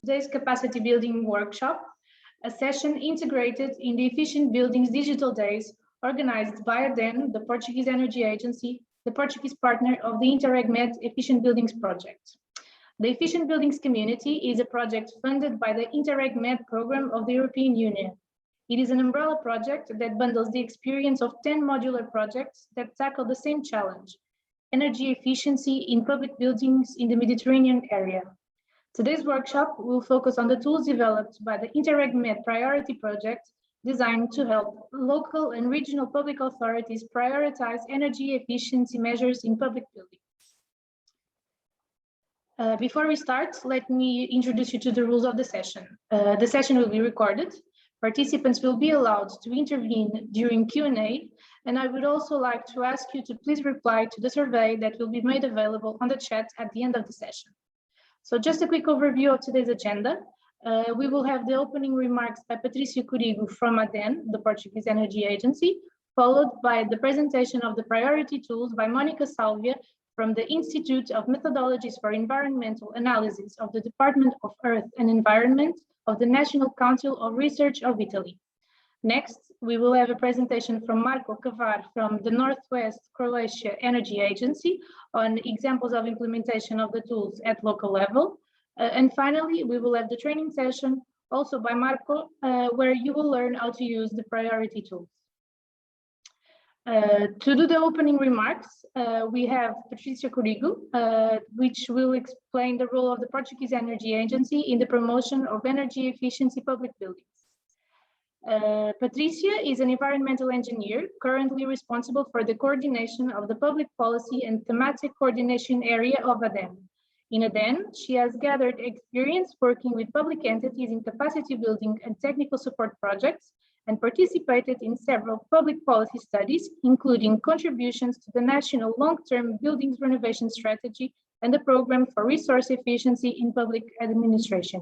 today's capacity building workshop, a session integrated in the Efficient Buildings Digital Days organized by ADENE, the Portuguese Energy Agency, the Portuguese partner of the Interreg-Med Efficient Buildings project. The Efficient Buildings Community is a project funded by the Interreg-Med program of the European Union. It is an umbrella project that bundles the experience of 10 modular projects that tackle the same challenge: energy efficiency in public buildings in the Mediterranean area. Today's workshop will focus on the tools developed by the Interreg-Med Priority project, designed to help local and regional public authorities prioritize energy efficiency measures in public buildings. Before we start, let me introduce you to the rules of the session. The session will be recorded. Participants will be allowed to intervene during Q&A, and I would also like to ask you to please reply to the survey that will be made available on the chat at the end of the session. So just a quick overview of today's agenda. We will have the opening remarks by Patricio Curigo from ADENE, the Portuguese Energy Agency, followed by the presentation of the priority tools by Monica Salvia from the Institute of Methodologies for Environmental Analysis of the Department of Earth and Environment of the National Council of Research of Italy. Next, we will have a presentation from Marko Kavar from the Northwest Croatia Energy Agency on examples of implementation of the tools at local level. And finally, we will have the training session also by Marko, where you will learn how to use the priority tools. To do the opening remarks, we have Patricio Curigo, which will explain the role of the Portuguese Energy Agency in the promotion of energy efficiency public buildings. Patricia is an environmental engineer currently responsible for the coordination of the public policy and thematic coordination area of ADENE. In ADENE, she has gathered experience working with public entities in capacity building and technical support projects, and participated in several public policy studies, including contributions to the National Long-Term Buildings Renovation Strategy and the Program for Resource Efficiency in Public Administration.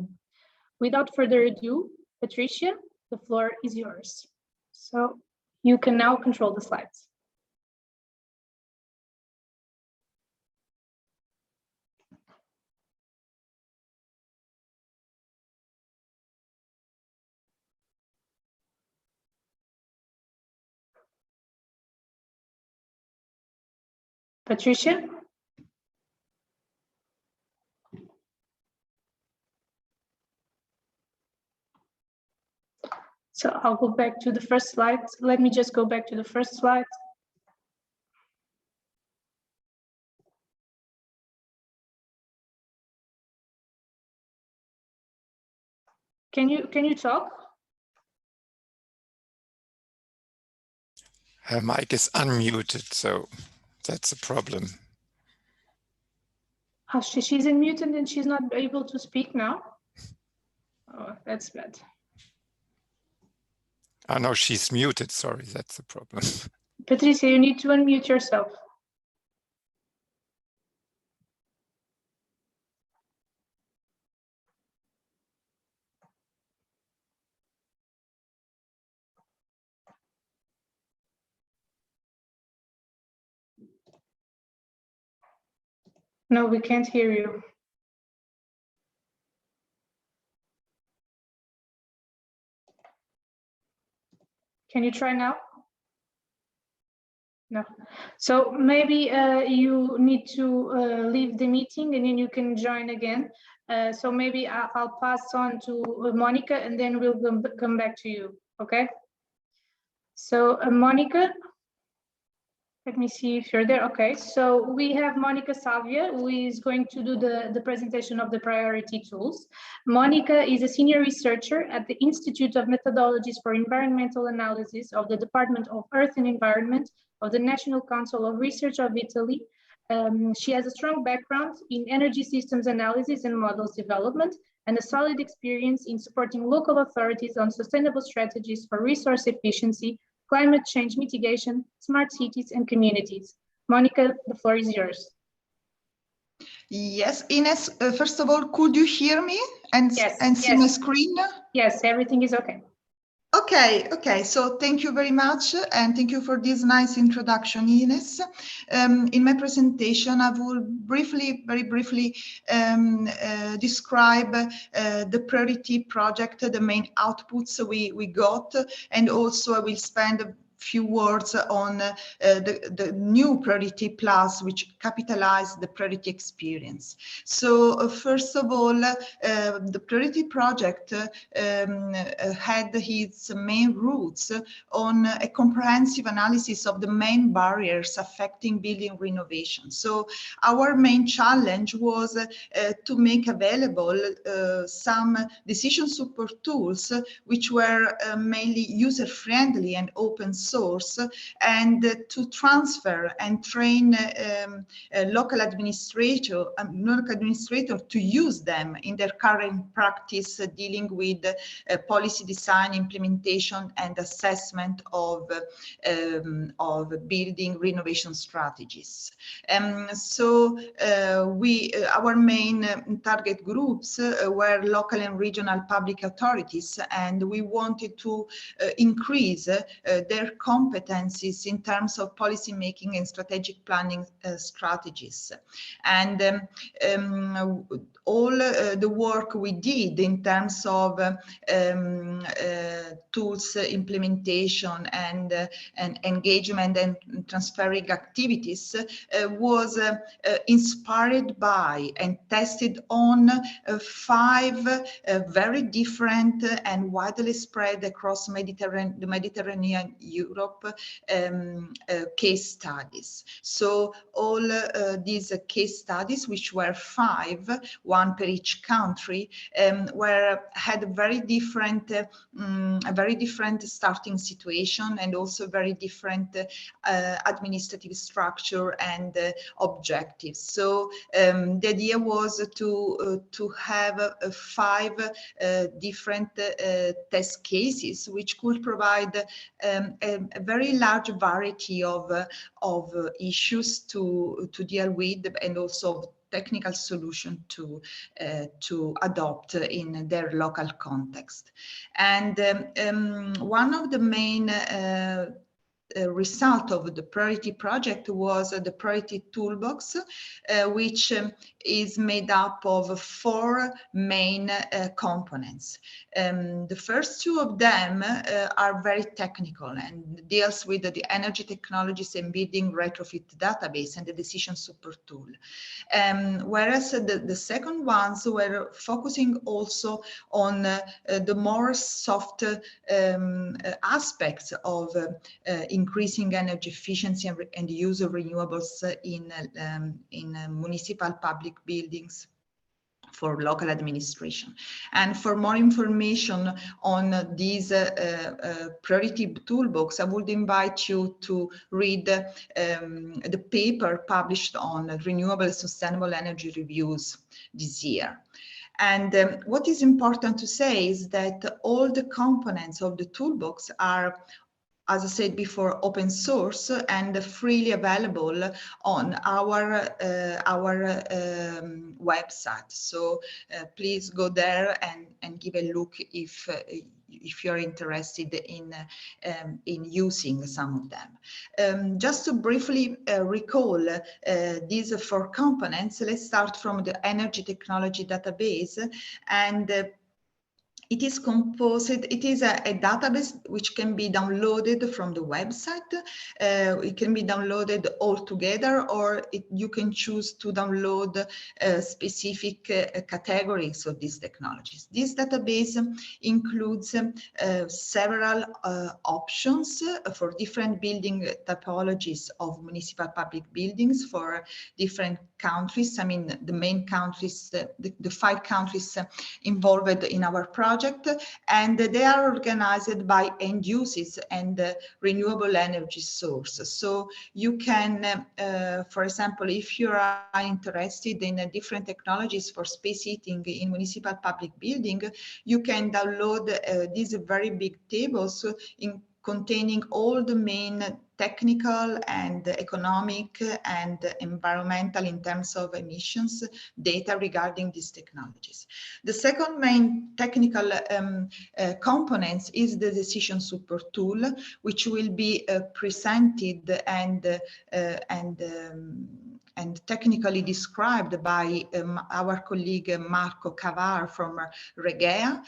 Without further ado, Patricia, the floor is yours. So you can now control the slides. Patricia? So I'll go back to the first slide. Let me just go back to the first slide. Can you talk? Her mic is unmuted, so that's a problem. Oh, she's unmuted and she's not able to speak now? Oh, that's bad. Oh, no, she's muted. Sorry, that's the problem. Patricia, you need to unmute yourself. No, we can't hear you. Can you try now? No. So maybe you need to leave the meeting and then you can join again. So maybe I'll pass on to Monica and then we'll come back to you, okay? So Monica, let me see if you're there. Okay, so we have Monica Salvia, who is going to do the presentation of the priority tools. Monica is a senior researcher at the Institute of Methodologies for Environmental Analysis of the Department of Earth and Environment of the National Council of Research of Italy. She has a strong background in energy systems analysis and models development, and a solid experience in supporting local authorities on sustainable strategies for resource efficiency, climate change mitigation, smart cities, and communities. Monica, the floor is yours. Yes, Ines, first of all, could you hear me and see my screen? Yes, everything is okay. Okay, so thank you very much, and thank you for this nice introduction, Ines. In my presentation, I will very briefly describe the PrioritEE project, the main outputs we got, and also I will spend a few words on the new PrioritEE Plus, which capitalize the PrioritEE experience. So first of all, the PrioritEE project had its main roots on a comprehensive analysis of the main barriers affecting building renovation. So our main challenge was to make available some decision support tools which were mainly user-friendly and open source, and to transfer and train local administrator to use them in their current practice dealing with policy design, implementation, and assessment of building renovation strategies. So our main target groups were local and regional public authorities, and we wanted to increase their competencies in terms of policy making and strategic planning strategies. And all the work we did in terms of tools implementation and engagement and transferring activities was inspired by and tested on 5 very different and widely spread across the Mediterranean Europe case studies. So all these case studies, which were 5, one per each country, had a very different starting situation, and also very different administrative structure and objectives. So the idea was to have 5 different test cases, which could provide a very large variety of issues to deal with, and also technical solution to adopt in their local context. And one of the main result of the PrioritEE project was the PrioritEE toolbox, which is made up of 4 main components. The first 2 of them are very technical and deals with the energy technologies and building retrofit database and the decision support tool. Whereas the second ones were focusing also on the more soft aspects of increasing energy efficiency and use of renewables in municipal public buildings for local administration. And for more information on these PrioritEE toolbox, I would invite you to read the paper published on renewable sustainable energy reviews this year. And what is important to say is that all the components of the toolbox are, as I said before, open source and freely available on our website. So please go there and give a look if you're interested in using some of them. Just to briefly recall these 4 components, let's start from the energy technology database. And it is a database which can be downloaded from the website. It can be downloaded all together, or you can choose to download specific categories of these technologies. This database includes several options for different building typologies of municipal public buildings for different countries. I mean, the main countries, the 5 countries involved in our project, and they are organized by end uses and renewable energy sources. So you can, for example, if you are interested in different technologies for space heating in municipal public building, you can download these very big tables containing all the main technical and economic and environmental in terms of emissions data regarding these technologies. The second main technical components is the decision support tool, which will be presented and technically described by our colleague Marco Cavar from REGEA,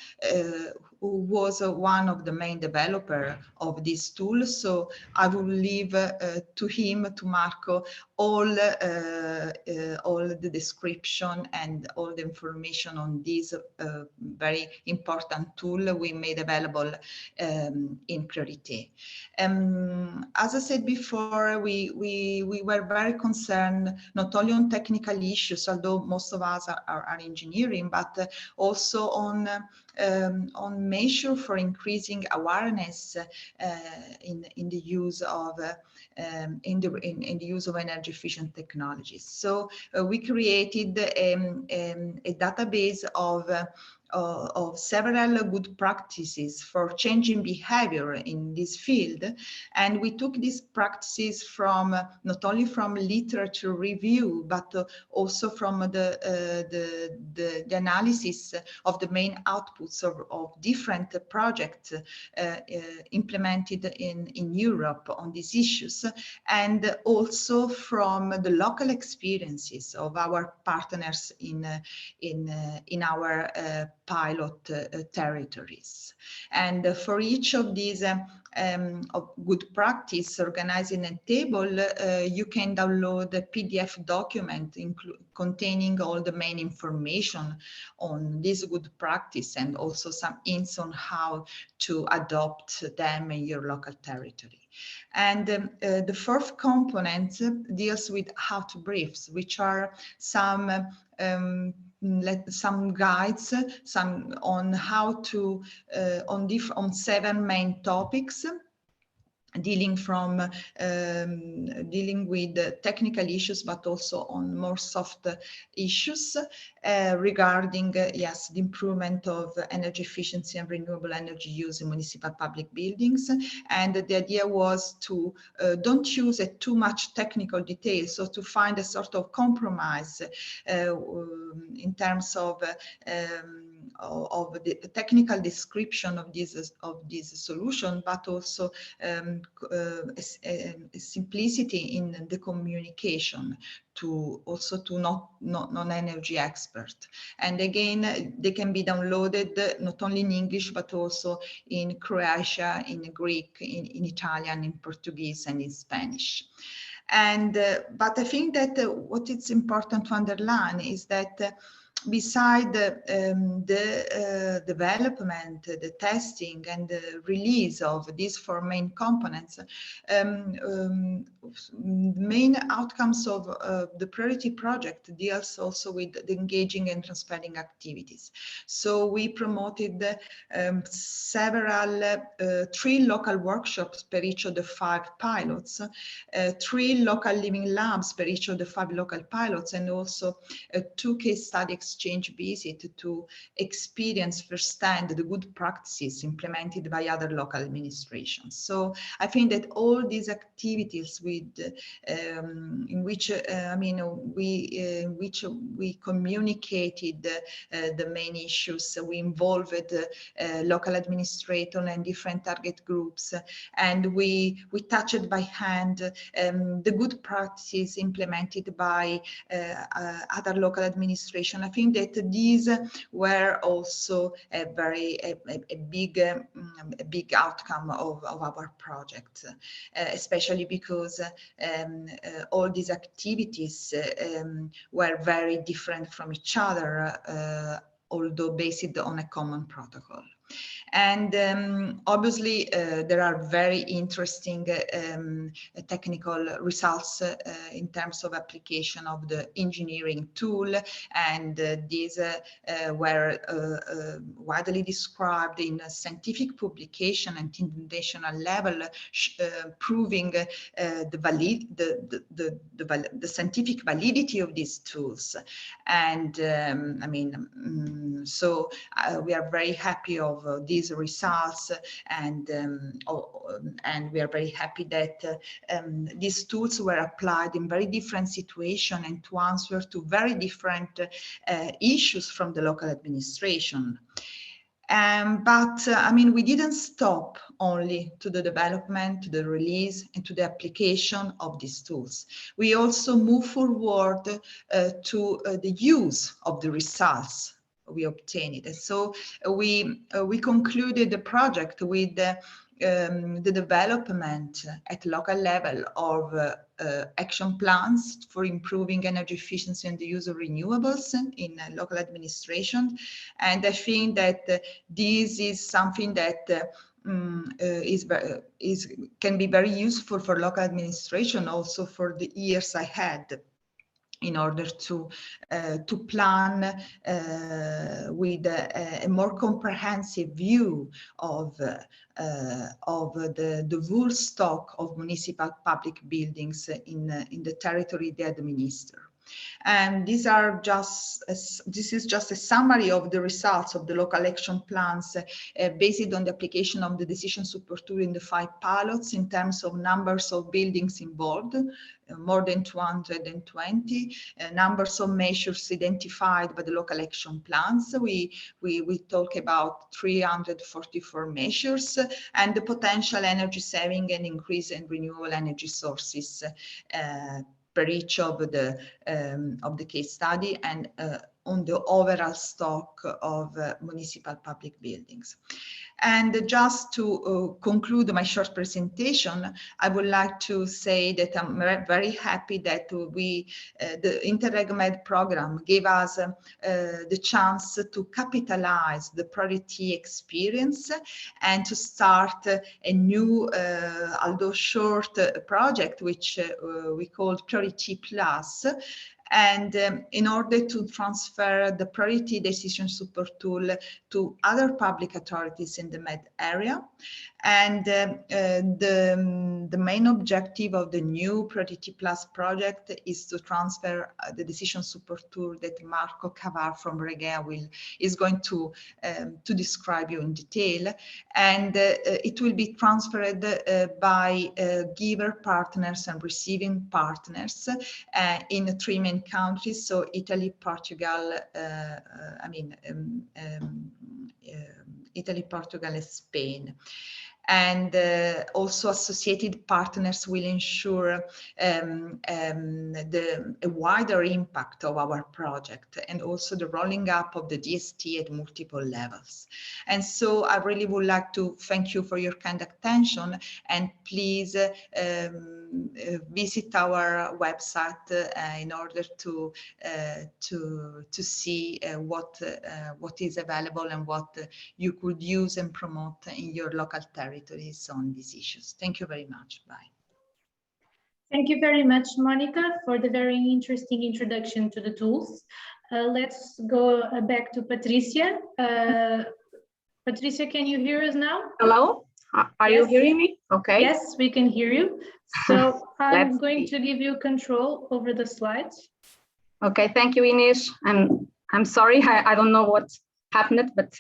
who was one of the main developers of this tool. So I will leave to him, to Marco, all the description and all the information on this very important tool we made available in PrioritEE. As I said before, we were very concerned not only on technical issues, although most of us are engineering, but also on measures for increasing awareness in the use of energy efficient technologies. So we created a database of several good practices for changing behavior in this field, and we took these practices from not only from literature review but also from the analysis of the main outputs of different projects implemented in Europe on these issues, and also from the local experiences of our partners in our pilot territories. And for each of these of good practice organized in a table, you can download a PDF document containing all the main information on this good practice and also some hints on how to adopt them in your local territory. And the fourth component deals with how-to briefs, which are some guides, on how to on 7 main topics, dealing with technical issues, but also on more soft issues regarding the improvement of energy efficiency and renewable energy use in municipal public buildings. And the idea was to don't use too much technical detail, so to find a sort of compromise in terms of the technical description of this solution, but also simplicity in the communication to non-energy experts. And again, they can be downloaded not only in English, but also in Croatian, in Greek, in Italian, in Portuguese, and in Spanish. And but I think that what is important to underline is that beside the development, the testing, and the release of these 4 main components, main outcomes of the PrioritEE project deals also with the engaging and transparent activities. So we promoted several 3 local workshops per each of the 5 pilots, 3 local living labs per each of the 5 local pilots, and also 2 case study exchange visit to experience firsthand the good practices implemented by other local administrations. So I think that all these activities in which we communicated the main issues, we involved local administrators and different target groups, and we touched by hand the good practices implemented by other local administration. I think that these were also a big outcome of our project, especially because all these activities were very different from each other, although based on a common protocol. And obviously, there are very interesting technical results in terms of application of the engineering tool, and these were widely described in a scientific publication and international level, proving the scientific validity of these tools. And so we are very happy of this these results, and we are very happy that these tools were applied in very different situations and to answer to very different issues from the local administration. I mean, we didn't stop only to the development, to the release, and to the application of these tools. We also move forward to the use of the results we obtained. And so we concluded the project with the development at local level of action plans for improving energy efficiency and the use of renewables in local administration. And I think that this is something that can be very useful for local administration also for the years ahead, in order to plan with a more comprehensive view of the whole stock of municipal public buildings in the territory they administer. And this is just a summary of the results of the local action plans based on the application of the decision support tool in the 5 pilots in terms of numbers of buildings involved, more than 220, numbers of measures identified by the local action plans. We talk about 344 measures, and the potential energy saving and increase in renewable energy sources per each of the case study, and on the overall stock of municipal public buildings. And just to conclude my short presentation, I would like to say that I'm very happy that the InterRegMed program gave us the chance to capitalize the PrioritEE experience and to start a new, although short project, which we call PrioritEE Plus. And in order to transfer the PrioritEE decision support tool to other public authorities in the Med area. And the main objective of the new PrioritEE Plus project is to transfer the decision support tool that Marco Cavar from REGEA is going to describe you in detail. And it will be transferred by giver partners and receiving partners in 3 main countries, so Italy, Portugal, Italy, Portugal, and Spain. And also associated partners will ensure a wider impact of our project, and also the rolling up of the DST at multiple levels. And so I really would like to thank you for your kind attention, and please visit our website in order to see what is available and what you could use and promote in your local territories on these issues. Thank you very much. Bye. Thank you very much, Monica, for the very interesting introduction to the tools. Let's go back to Patricia. Patricia, can you hear us now? Hello, are you hearing me? Okay. Yes, we can hear you. So I'm going to give you control over the slides. Okay, thank you, Ines. I'm sorry, I don't know what happened, but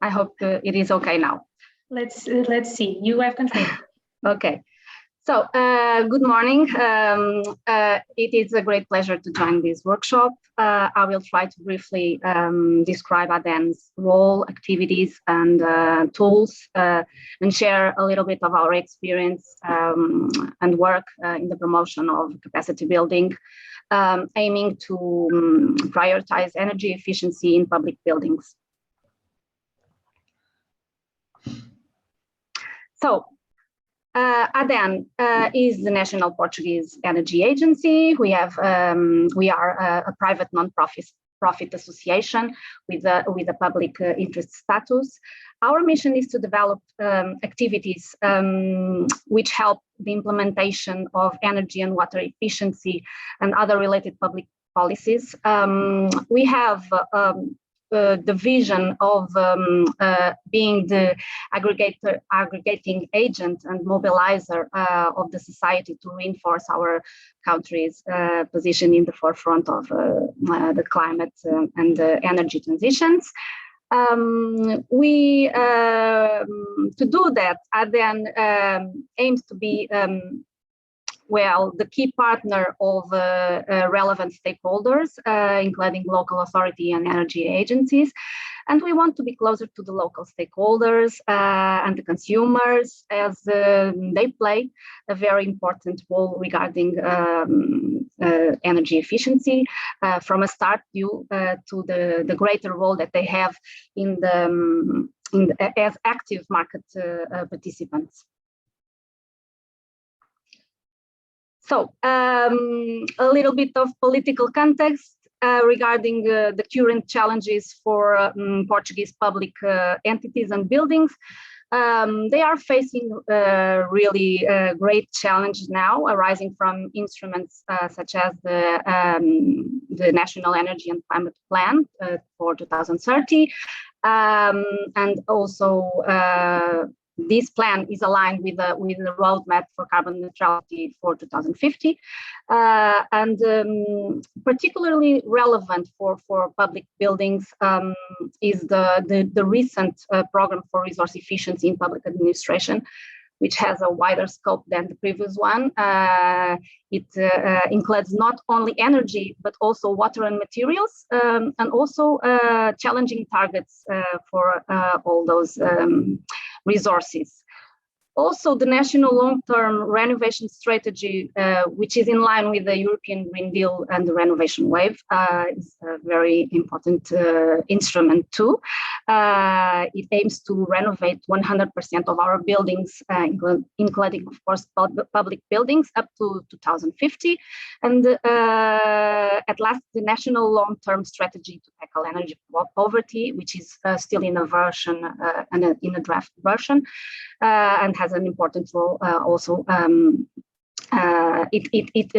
I hope it is okay now. Let's see. You have control. Okay. So good morning. It is a great pleasure to join this workshop. I will try to briefly describe ADENE's role, activities, and tools, and share a little bit of our experience and work in the promotion of capacity building, aiming to prioritize energy efficiency in public buildings. So, ADENE is the National Portuguese Energy Agency. We are a private non-profit association with a public interest status. Our mission is to develop activities which help the implementation of energy and water efficiency and other related public policies. We have the vision of being the aggregating agent and mobilizer of the society to reinforce our country's position in the forefront of the climate and the energy transitions. To do that, ADENE aims to be the key partner of relevant stakeholders, including local authority and energy agencies. And we want to be closer to the local stakeholders and the consumers, as they play a very important role regarding energy efficiency, from a start due to the greater role that they have as active market participants. So a little bit of political context regarding the current challenges for Portuguese public entities and buildings. They are facing really great challenges now arising from instruments such as the National Energy and Climate Plan for 2030, and also this plan is aligned with the roadmap for carbon neutrality for 2050, and particularly relevant for public buildings is the recent program for resource efficiency in public administration, which has a wider scope than the previous one. It includes not only energy, but also water and materials, and also challenging targets for all those resources. Also, the National Long-Term Renovation Strategy, which is in line with the European Green Deal and the Renovation Wave, is a very important instrument too. It aims to renovate 100% of our buildings, including, of course, public buildings up to 2050. And at last, the National Long-Term Strategy to Tackle Energy Poverty, which is still in a version, in a draft version, and has an important role also. It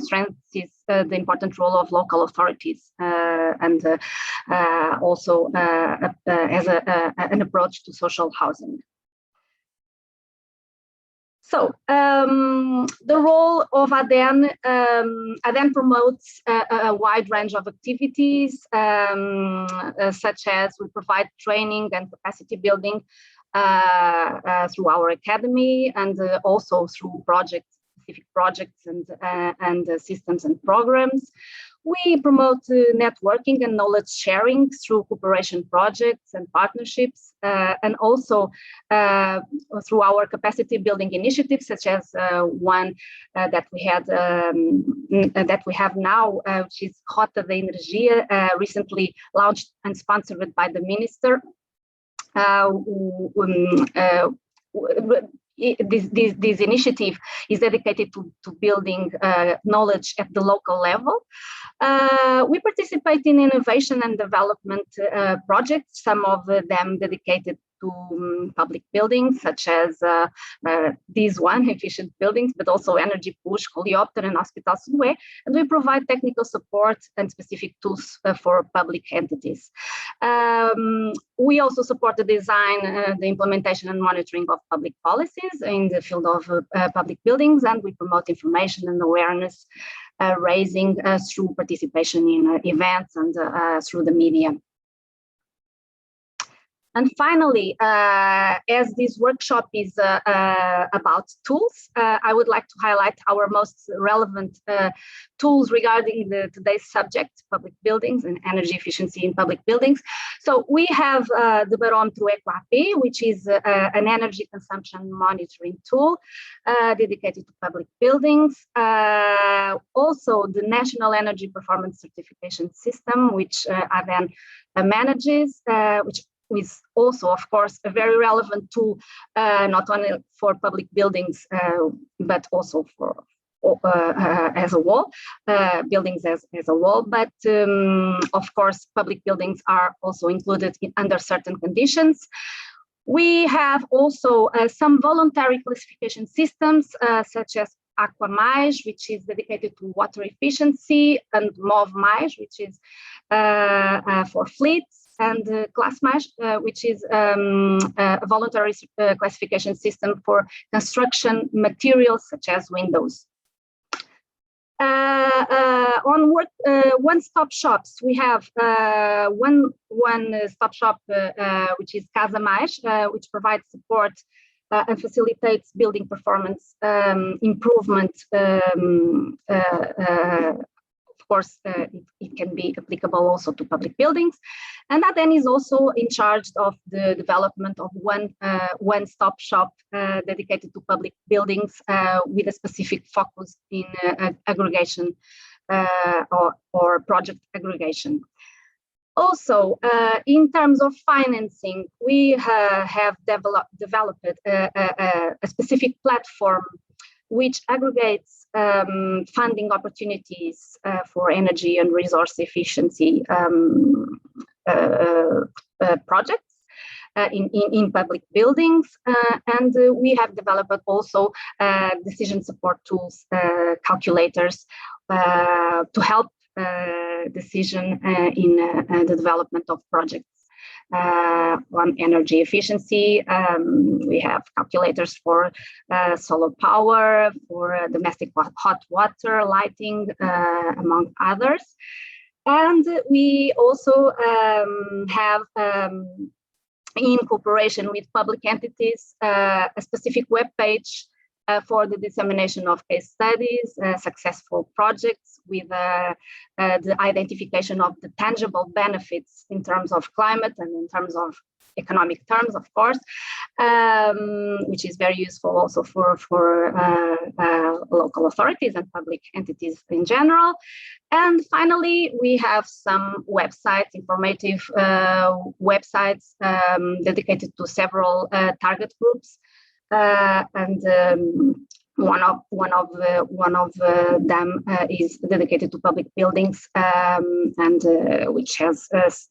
strengthens the important role of local authorities and also as an approach to social housing. So the role of ADENE, ADENE promotes a wide range of activities, such as we provide training and capacity building through our academy, and also through specific projects and systems and programs. We promote networking and knowledge sharing through cooperation projects and partnerships, and also through our capacity building initiatives, such as one that we had that we have now, which is REGEA-the Energia, recently launched and sponsored by the minister. This initiative is dedicated to building knowledge at the local level. We participate in innovation and development projects, some of them dedicated to public buildings, such as these efficient buildings, but also Energy Push, Coleopter, and Hospital Sudway. And we provide technical support and specific tools for public entities. We also support the design, the implementation and monitoring of public policies in the field of public buildings, and we promote information and awareness raising through participation in events and through the media. And finally, as this workshop is about tools, I would like to highlight our most relevant tools regarding today's subject, public buildings and energy efficiency in public buildings. So we have the Barómetro EcoAP, which is an energy consumption monitoring tool dedicated to public buildings. Also, the National Energy Performance Certification System, which ADENE manages, which is also, of course, a very relevant tool, not only for public buildings, but also for as a whole, buildings as a whole. But of course, public buildings are also included under certain conditions. We have also some voluntary classification systems, such as Aqua Mais, which is dedicated to water efficiency, and Mov Mais, which is for fleets, and Class Mais, which is a voluntary classification system for construction materials such as windows. On one-stop shops, we have one-stop shop, which is Casa Mais, which provides support and facilitates building performance improvement. Of course, it can be applicable also to public buildings. And ADENE is also in charge of the development of one-stop shop dedicated to public buildings with a specific focus in aggregation or project aggregation. Also, in terms of financing, we have developed a specific platform which aggregates funding opportunities for energy and resource efficiency projects in public buildings. And we have developed also decision support tools, calculators, to help decision in the development of projects. On energy efficiency, we have calculators for solar power, for domestic hot water, lighting, among others. And we also have, in cooperation with public entities, a specific web page for the dissemination of case studies, successful projects with the identification of the tangible benefits in terms of climate and in terms of economic terms, of course, which is very useful also for local authorities and public entities in general. And finally, we have some websites, informative websites dedicated to several target groups. And one of them is dedicated to public buildings, and which has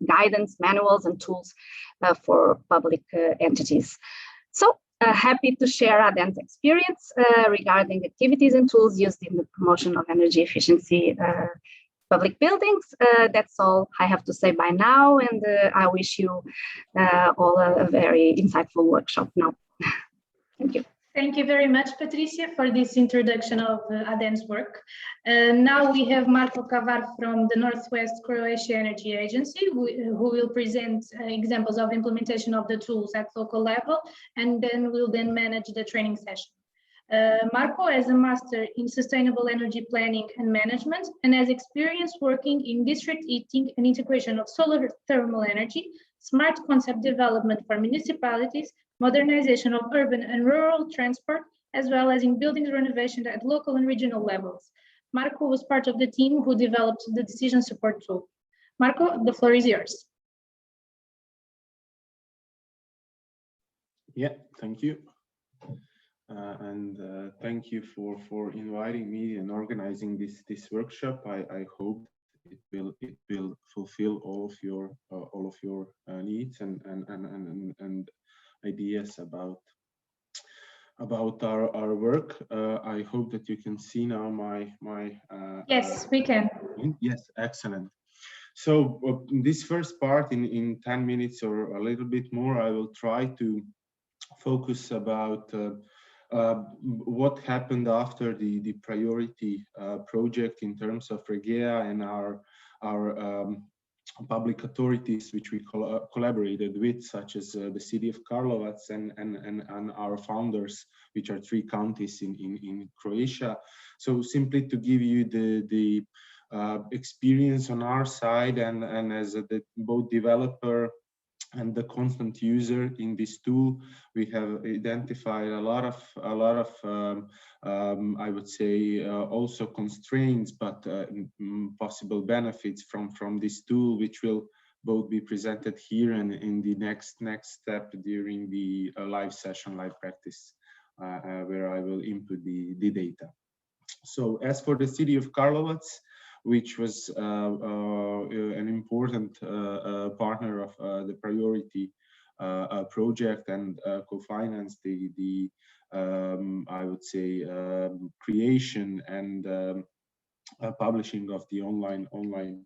guidance manuals and tools for public entities. So happy to share ADENE's experience regarding activities and tools used in the promotion of energy efficiency public buildings. That's all I have to say by now, and I wish you all a very insightful workshop now. Thank you. Thank you very much, Patricia, for this introduction of ADENE's work. Now we have Marko Kavar from the Northwest Croatia Energy Agency, who will present examples of implementation of the tools at local level, and then we'll manage the training session. Marko has a master in sustainable energy planning and management and has experience working in district heating and integration of solar thermal energy, smart concept development for municipalities, modernization of urban and rural transport, as well as in buildings renovation at local and regional levels. Marko was part of the team who developed the decision support tool. Marko, the floor is yours. Yeah, thank you. Thank you for inviting me and organizing this workshop. I hope it will fulfill all of your needs and ideas about our work. I hope that you can see now my yes, we can. Yes, excellent. So this first part in 10 minutes or a little bit more, I will try to focus about what happened after the PrioritEE project in terms of REGEA and our public authorities which we collaborated with, such as the city of Karlovac and our founders, which are 3 counties in Croatia. So simply to give you the experience on our side and as both developer and the constant user in this tool, we have identified a lot of I would say also constraints, but possible benefits from this tool, which will both be presented here and in the next step during the live session, live practice, where I will input the data. So as for the city of Karlovac, which was an important partner of the PrioritEE project and co-financed the I would say creation and publishing of the online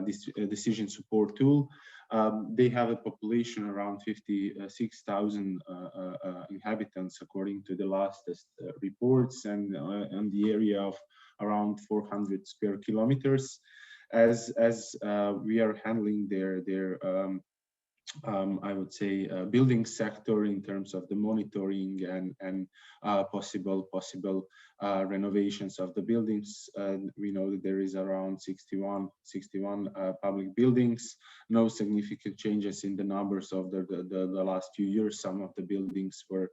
this decision support tool. They have a population around 56,000 inhabitants, according to the latest reports, and on the area of around 400 square kilometers. As we are handling their I would say building sector in terms of the monitoring and possible renovations of the buildings. We know that there is around 61 public buildings. No significant changes in the numbers of the last few years. Some of the buildings were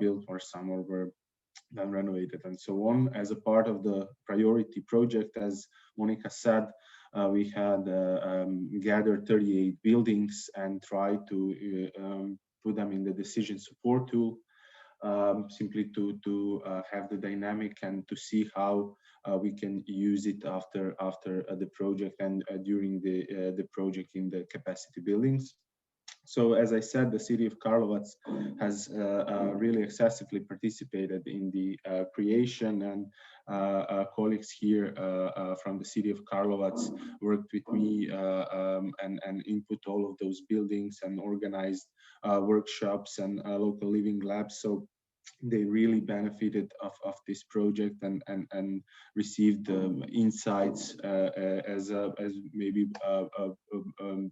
built, or some were then renovated, and so on. As a part of the priority project, as Monica said, we had gathered 38 buildings and tried to put them in the decision support tool, simply to have the dynamic and to see how we can use it after the project and during the project in the capacity buildings. So, as I said, the city of Karlovac has really excessively participated in the creation, and colleagues here from the city of Karlovac worked with me and input all of those buildings and organized workshops and local living labs. So they really benefited of this project and received insights as maybe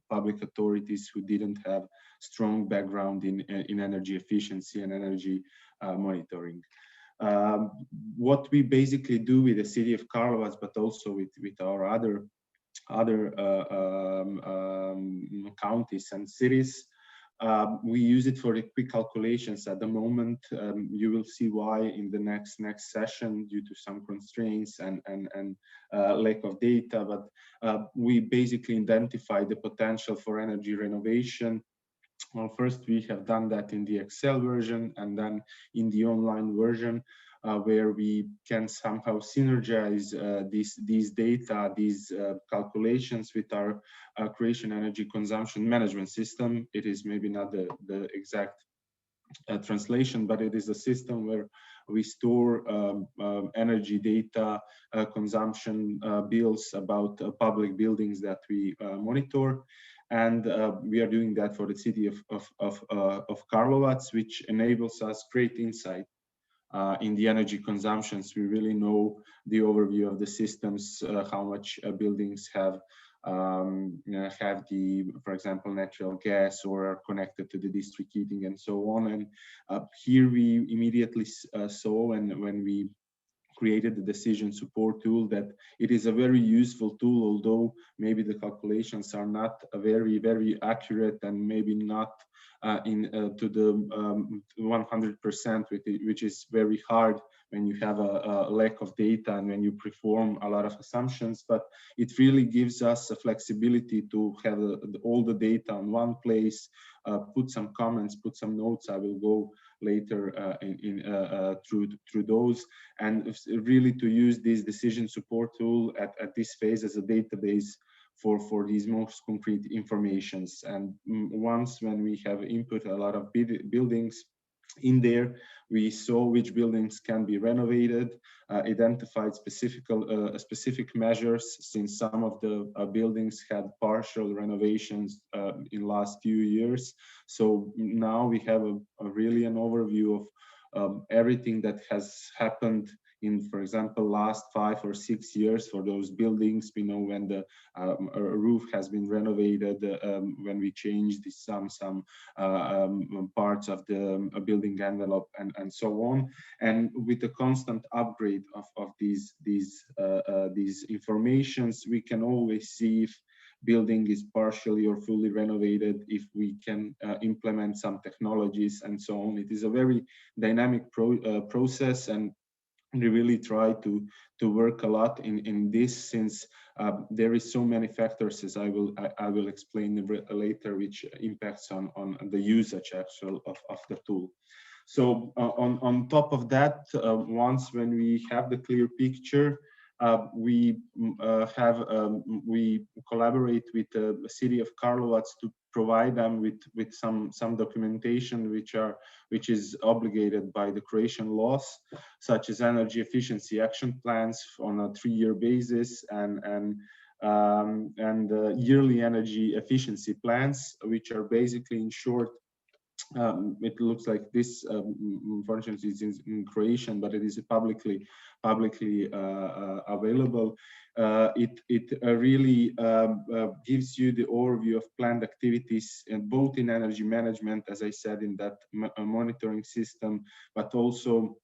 public authorities who didn't have strong background in energy efficiency and energy monitoring. What we basically do with the city of Karlovac, but also with our other counties and cities, we use it for the quick calculations at the moment. You will see why in the next session due to some constraints and lack of data, but we basically identify the potential for energy renovation. Well, first we have done that in the Excel version, and then in the online version, where we can somehow synergize these data, these calculations with our creation energy consumption management system. It is maybe not the exact translation, but it is a system where we store energy data, consumption bills about public buildings that we monitor. And we are doing that for the city of Karlovac, which enables us great insight in the energy consumptions. We really know the overview of the systems, how much buildings have the, for example, natural gas or are connected to the district heating and so on. And here we immediately saw, and when we created the decision support tool, that it is a very useful tool, although maybe the calculations are not very accurate and maybe not to the 100%, which is very hard when you have a lack of data and when you perform a lot of assumptions. But it really gives us a flexibility to have all the data in one place, put some comments, put some notes. I will go later through those, and really to use this decision support tool at this phase as a database for these most concrete informations. And once when we have input a lot of buildings in there, we saw which buildings can be renovated, identified specific measures, since some of the buildings had partial renovations in last few years. So now we have a really an overview of everything that has happened in, for example, last 5 or 6 years for those buildings. We know when the roof has been renovated, when we changed some parts of the building envelope, and so on. And with the constant upgrade of these informations, we can always see if building is partially or fully renovated, if we can implement some technologies and so on. It is a very dynamic process, and we really try to work a lot in this, since there is so many factors, as I will explain later, which impacts on the usage actual of the tool. So on top of that, once when we have the clear picture, we collaborate with the city of Karlovac to provide them with some documentation which is obligated by the Croatian laws, such as energy efficiency action plans on a 3-year basis, and and yearly energy efficiency plans, which are basically, in short, it looks like this. Unfortunately, it's in Croatian, but it is publicly available. It really gives you the overview of planned activities, and both in energy management, as I said, in that monitoring system, but also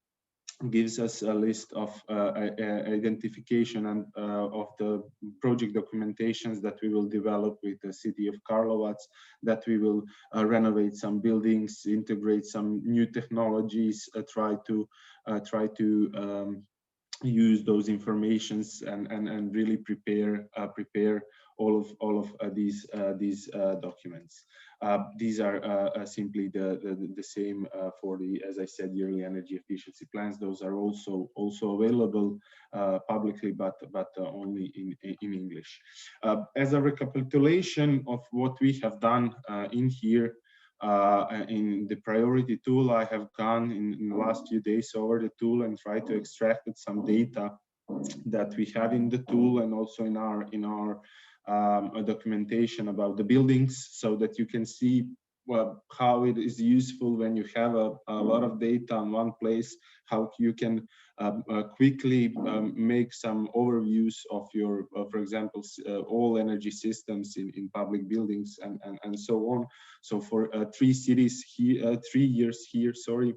gives us a list of identification and of the project documentations that we will develop with the city of Karlovac, that we will renovate some buildings, integrate some new technologies, try to use those informations and really prepare all of these documents. These are simply the same for the, as I said, yearly energy efficiency plans. Those are also available publicly, but only in English. As a recapitulation of what we have done in here, in the priority tool, I have gone in the last few days over the tool and tried to extract some data that we have in the tool and also in our documentation about the buildings, so that you can see how it is useful when you have a lot of data in one place, how you can quickly make some overviews of your, for example, all energy systems in public buildings and so on. So for 3 cities here, 3 years here, sorry,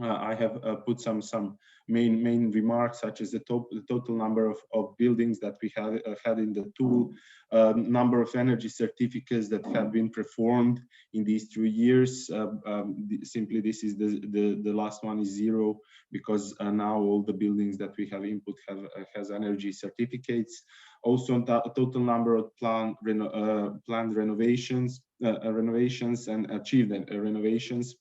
I have put some main remarks, such as the total number of buildings that we had in the tool, number of energy certificates that have been performed in these 3 years. Simply, this is the last one is 0, because now all the buildings that we have input has energy certificates. Also, the total number of planned renovations and achieved renovations.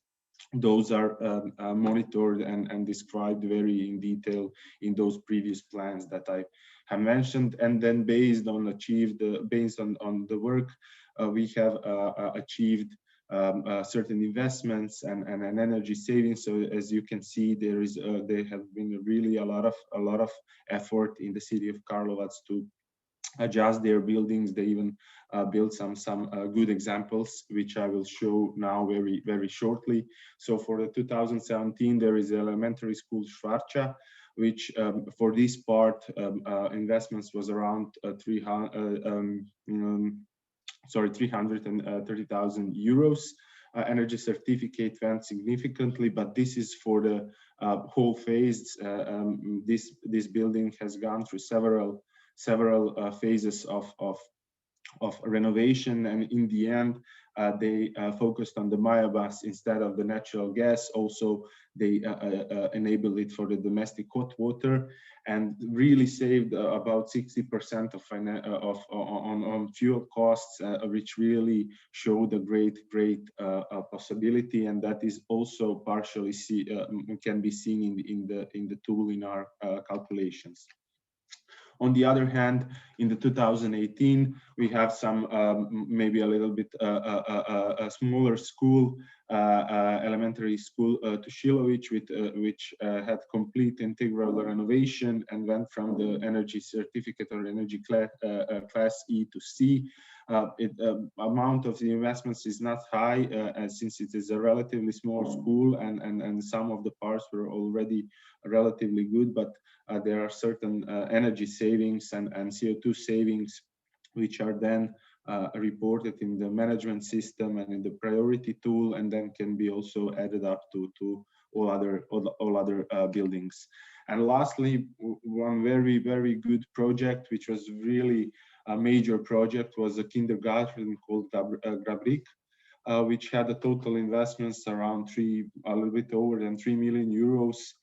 Those are monitored and described very in detail in those previous plans that I have mentioned. And then based on the work, we have achieved certain investments and an energy savings. So as you can see, there have been really a lot of effort in the city of Karlovac to adjust their buildings. They even built some good examples, which I will show now very shortly. So for the 2017, there is elementary school Schwarza, which for this part investments was around 330,000 euros. Energy certificate went significantly, but this is for the whole phase. This building has gone through several phases of renovation, and in the end they focused on the Maya-bus instead of the natural gas. Also, they enabled it for the domestic hot water, and really saved about 60% on fuel costs, which really showed a great possibility, and that is also partially can be seen in the tool in our calculations. On the other hand, in the 2018, we have some maybe a little bit a smaller school, elementary school Tušilović, which had complete integral renovation and went from the energy certificate or energy class E to C. Amount of the investments is not high, since it is a relatively small school, and some of the parts were already relatively good, but there are certain energy savings and CO2 savings, which are then reported in the management system and in the priority tool, and then can be also added up to all other buildings. And lastly, one very good project, which was really a major project, was a kindergarten called Grabrik, which had a total investments around a little bit over than 3 million euros,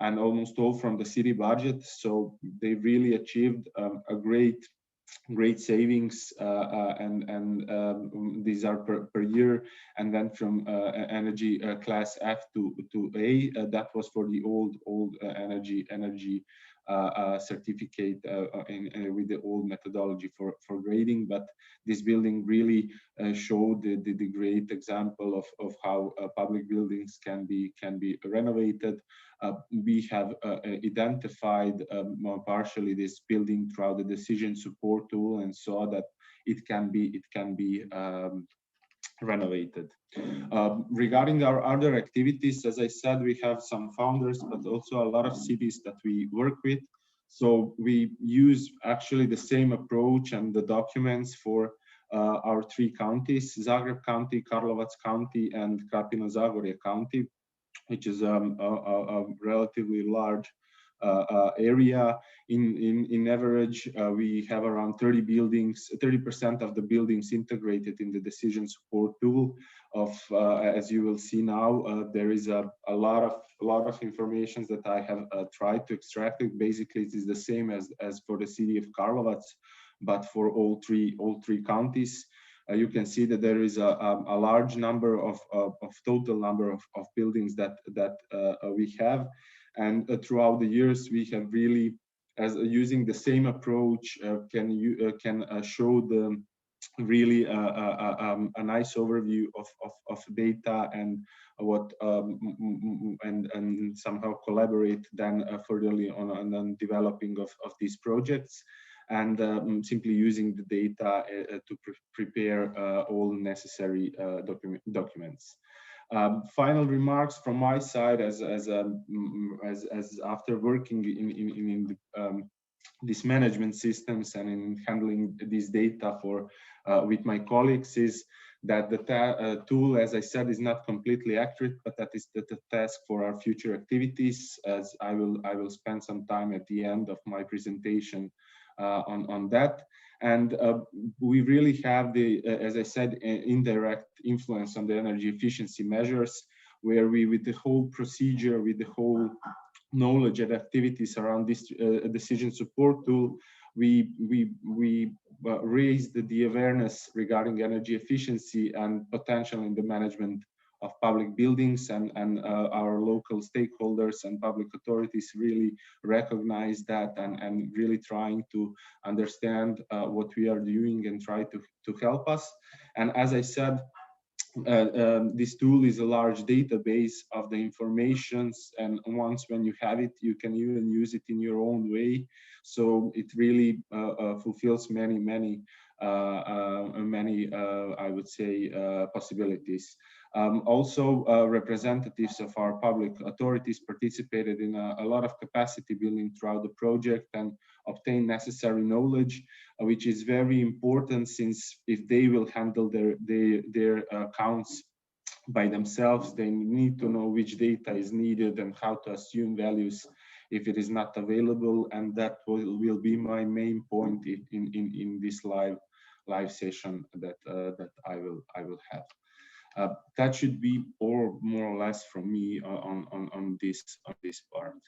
and almost all from the city budget. So they really achieved a great savings, and these are per year, and then from energy class F to A. That was for the old energy certificate with the old methodology for grading, but this building really showed the great example of how public buildings can be renovated. We have identified partially this building throughout the decision support tool and saw that it can be renovated. Regarding our other activities, as I said, we have some founders, but also a lot of cities that we work with. So we use actually the same approach and the documents for our three counties: Zagreb County, Karlovac County, and Krapino-Zagorje County, which is a relatively large area. In average, we have around 30 buildings, 30% of the buildings integrated in the decision support tool. As you will see now, there is a lot of information that I have tried to extract. Basically, it is the same as for the city of Karlovac, but for all three counties. You can see that there is a large number of total number of buildings that we have. And throughout the years, we have really, as using the same approach, can show the really a nice overview of data and what and somehow collaborate then furtherly on developing of these projects, and simply using the data to prepare all necessary documents. Final remarks from my side, as after working in these management systems and in handling this data with my colleagues, is that the tool, as I said, is not completely accurate, but that is the task for our future activities. As I will spend some time at the end of my presentation on that. And we really have as I said, indirect influence on the energy efficiency measures, where we, with the whole procedure, with the whole knowledge and activities around this decision support tool, we raised the awareness regarding energy efficiency and potential in the management of public buildings, and our local stakeholders and public authorities really recognize that and really trying to understand what we are doing and try to help us. And as I said, this tool is a large database of the informations, and once when you have it, you can even use it in your own way. So it really fulfills many I would say possibilities. Also, representatives of our public authorities participated in a lot of capacity building throughout the project and obtained necessary knowledge, which is very important, since if they will handle their accounts by themselves, they need to know which data is needed and how to assume values if it is not available. And that will be my main point in this live session that I will have. That should be more or less from me on this part.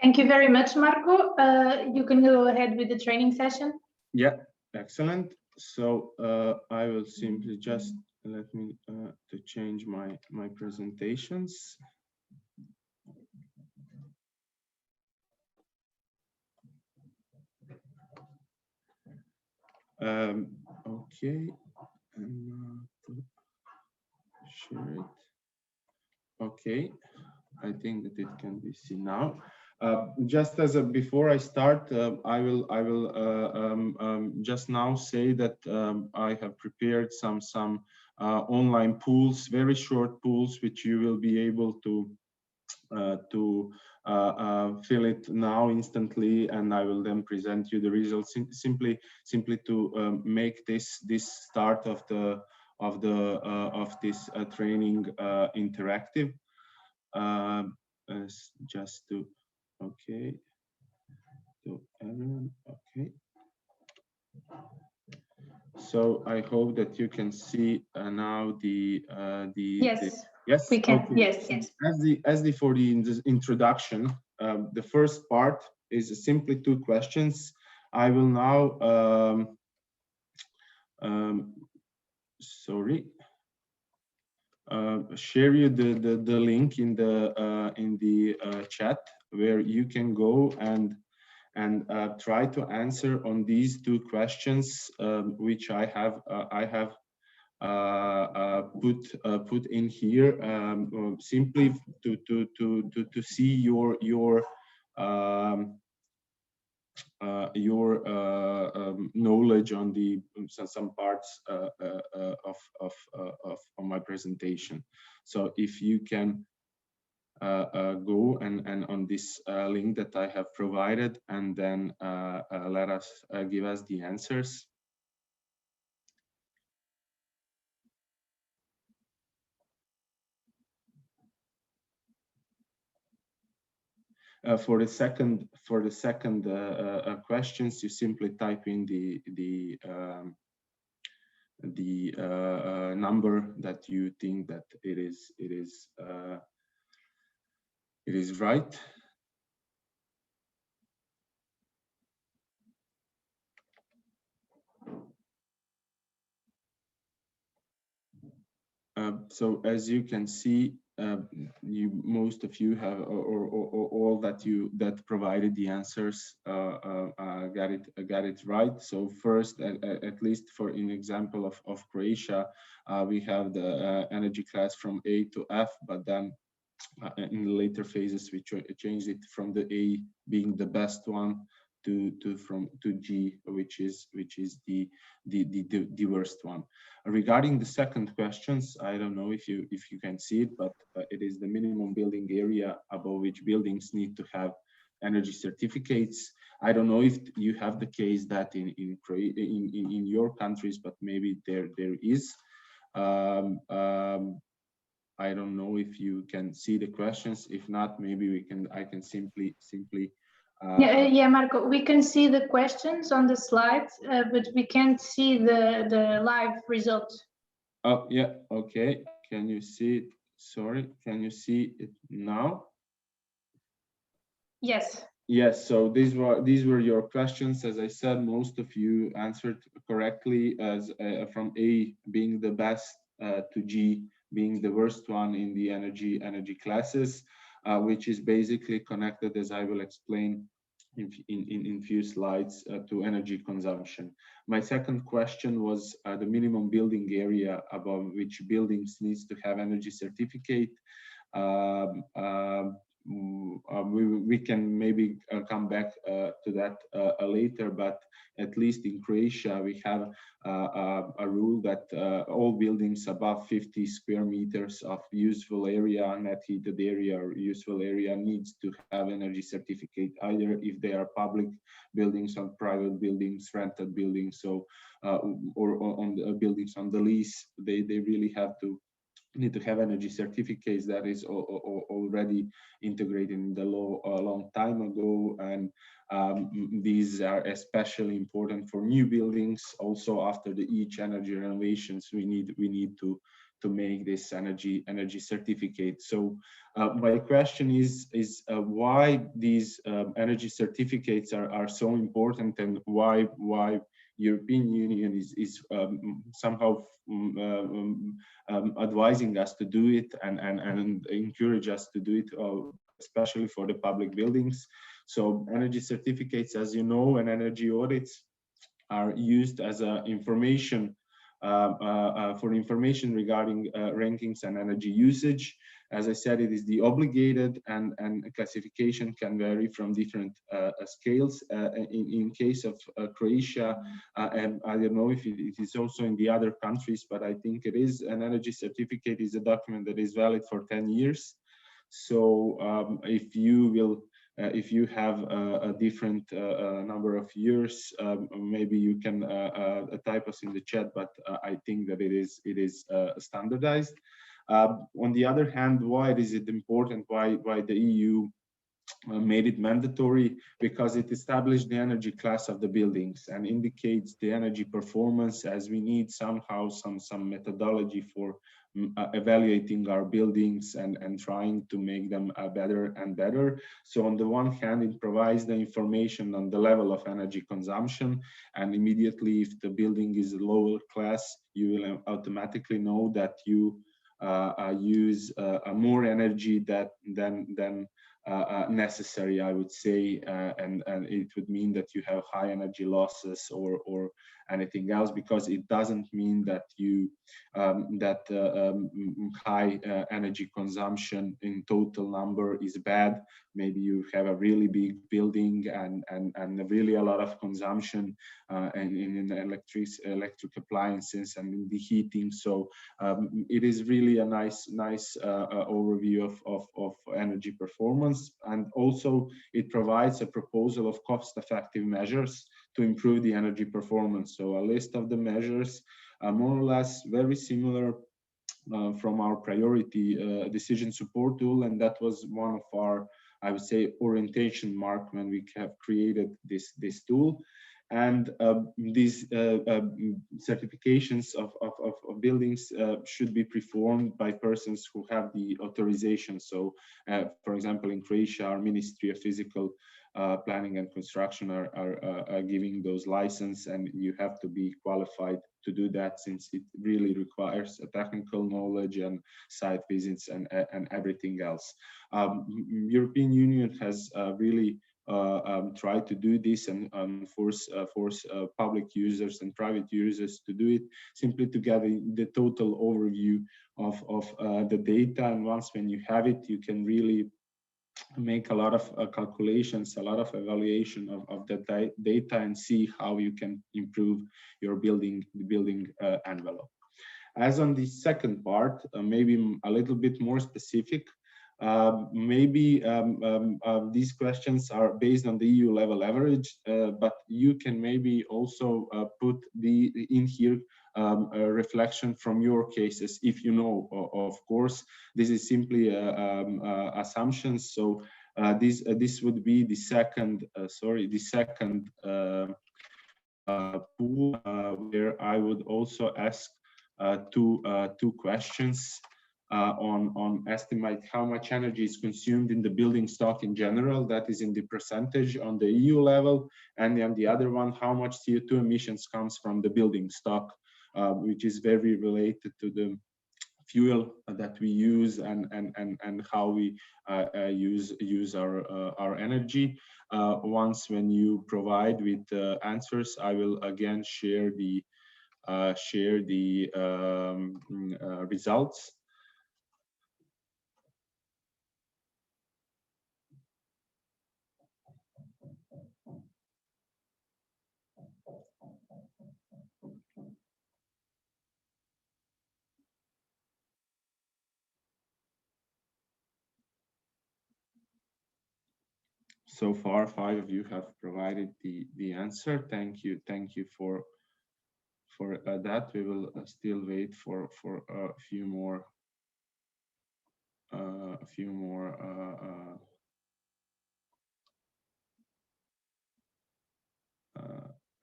Thank you very much, Marco. You can go ahead with the training session. Yeah, excellent. So I will simply just let me to change my presentations. Okay, and to share it. Okay, I think that it can be seen now. Just as before I start, I will just now say that I have prepared some online pools, very short pools, which you will be able to fill it now instantly, and I will then present you the results simply to make this start of this training interactive. Just to okay, to everyone. Okay. So I hope that you can see now Yes, we can. Okay. Yes. For the introduction, the first part is simply 2 questions. I will now sorry. share you the link in the chat where you can go and try to answer on these two questions, which I have put in here, simply to see your knowledge on the some parts of my presentation. So if you can go and on this link that I have provided, and then let us give us the answers. For the second questions, you simply type in the number that you think that it is right. So as you can see, most of you have, or all that provided the answers got it right. So first, at least for an example of Croatia, we have the energy class from A to F, but then in the later phases we changed it from the A being the best one to G, which is the worst one. Regarding the second questions, I don't know if you can see it, but it is the minimum building area above which buildings need to have energy certificates. I don't know if you have the case that in your countries, but maybe there is. I don't know if you can see the questions. If not, maybe I can simply yeah, Marco, we can see the questions on the slides, but we can't see the live results. Oh, yeah, okay. Can you see it? Sorry, can you see it now? Yes. Yes, so these were your questions. As I said, most of you answered correctly, as from A being the best to G being the worst one in the energy classes, which is basically connected, as I will explain in few slides, to energy consumption. My second question was the minimum building area above which buildings needs to have energy certificate. We can maybe come back to that later, but at least in Croatia we have a rule that all buildings above 50 square meters of useful area, net heated area, or useful area needs to have energy certificate, either if they are public buildings or private buildings, rented buildings, so or on the buildings on the lease. They really need to have energy certificates. That is already integrated in the law a long time ago, and these are especially important for new buildings. Also, after each energy renovations, we need to make this energy certificate. So my question is why these energy certificates are so important, and why European Union is somehow advising us to do it and encourage us to do it, especially for the public buildings. So energy certificates, as you know, and energy audits are used as information for information regarding rankings and energy usage. As I said, it is the obligated, and classification can vary from different scales. In case of Croatia, and I don't know if it is also in the other countries, but I think it is, an energy certificate is a document that is valid for 10 years. So if you have a different number of years, maybe you can type us in the chat, but I think that it is standardized. On the other hand, why is it important? Why the EU made it mandatory? Because it established the energy class of the buildings and indicates the energy performance, as we need somehow some methodology for evaluating our buildings and trying to make them better and better. So on the one hand, it provides the information on the level of energy consumption, and immediately if the building is lower class, you will automatically know that you use more energy than necessary, I would say, and it would mean that you have high energy losses or anything else, because it doesn't mean that you high energy consumption in total number is bad. Maybe you have a really big building and really a lot of consumption in electric appliances and in the heating. So it is really a nice overview of energy performance, and also it provides a proposal of cost-effective measures to improve the energy performance. So a list of the measures are more or less very similar from our PrioritEE decision support tool, and that was one of our, I would say, orientation mark when we have created this tool. And these certifications of buildings should be performed by persons who have the authorization. So, for example, in Croatia, our Ministry of Physical Planning and Construction are giving those license, and you have to be qualified to do that, since it really requires a technical knowledge and site visits and everything else. European Union has really try to do this and force public users and private users to do it, simply to get the total overview of the data. And once when you have it, you can really make a lot of calculations, a lot of evaluation of the data, and see how you can improve your building envelope. As on the second part, maybe a little bit more specific, these questions are based on the EU level average, but you can maybe also put in here a reflection from your cases, if you know. Of course, this is simply assumptions. So this would be the second pool, where I would also ask two questions. On estimate how much energy is consumed in the building stock in general, that is in the percentage on the EU level, and on the other one, how much CO2 emissions comes from the building stock, which is very related to the fuel that we use and how we use our energy. Once when you provide with answers, I will again share the results. So far, 5 of you have provided the answer. Thank you for that. We will still wait for a few more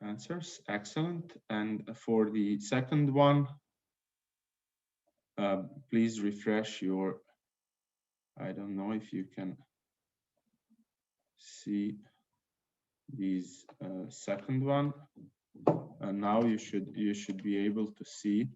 answers. Excellent. And for the second one, please refresh your. I don't know if you can see this second one. Now you should be able to see it.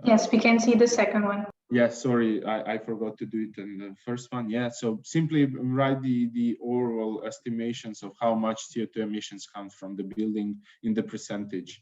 Yes, we can see the second one. Yeah, sorry, I forgot to do it in the first one. Yeah, so simply write the overall estimations of how much CO2 emissions come from the building in the percentage.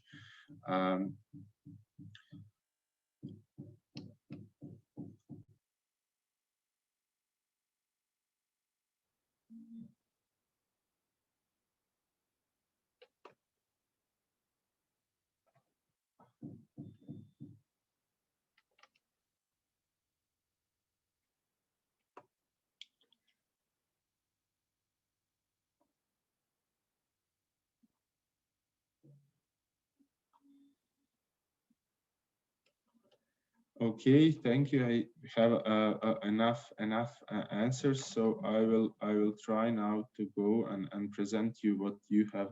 Okay, thank you. I have enough answers, so I will try now to go and present you what you have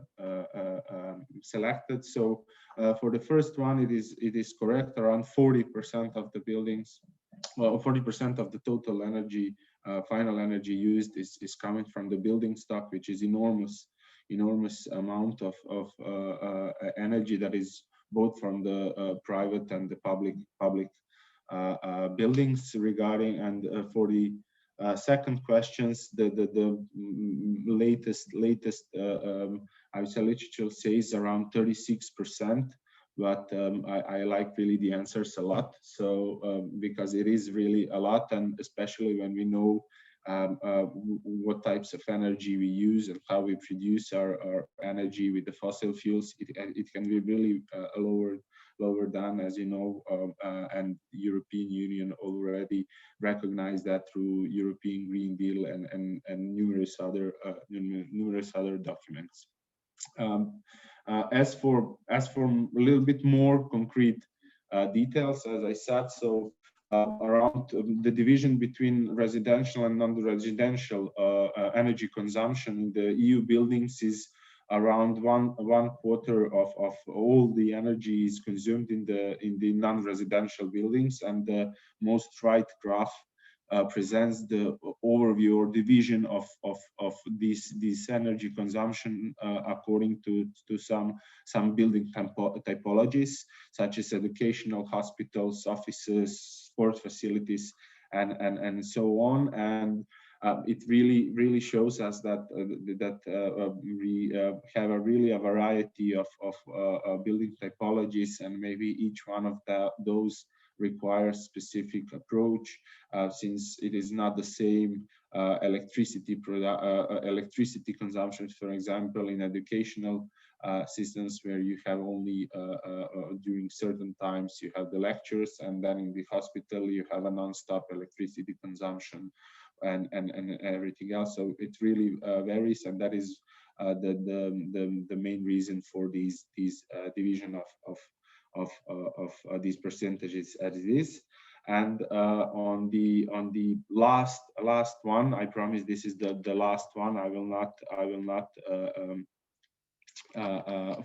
selected. So for the first one, it is correct. Around 40% of the buildings, well, 40% of the total energy, final energy used is coming from the building stock, which is enormous amount of energy that is both from the private and the public buildings regarding, and for the second questions, the latest I would say literature says around 36%, but I like really the answers a lot. So because it is really a lot, and especially when we know what types of energy we use and how we produce our energy with the fossil fuels, it can be really lower than, as you know, and the European Union already recognized that through European Green Deal and numerous other documents. As for a little bit more concrete details, as I said, so around the division between residential and non-residential energy consumption in the EU buildings is around one quarter of all the energy is consumed in the non-residential buildings, and the most right graph presents the overview or division of this energy consumption according to some building typologies, such as educational, hospitals, offices, sport facilities, and so on. And it really shows us that we have a variety of building typologies, and maybe each one of those requires specific approach, since it is not the same electricity consumption, for example, in educational systems, where you have only during certain times you have the lectures, and then in the hospital you have a non-stop electricity consumption and everything else. So it really varies, and that is the main reason for these division of these percentages as it is. And on the last one, I promise this is the last one. I will not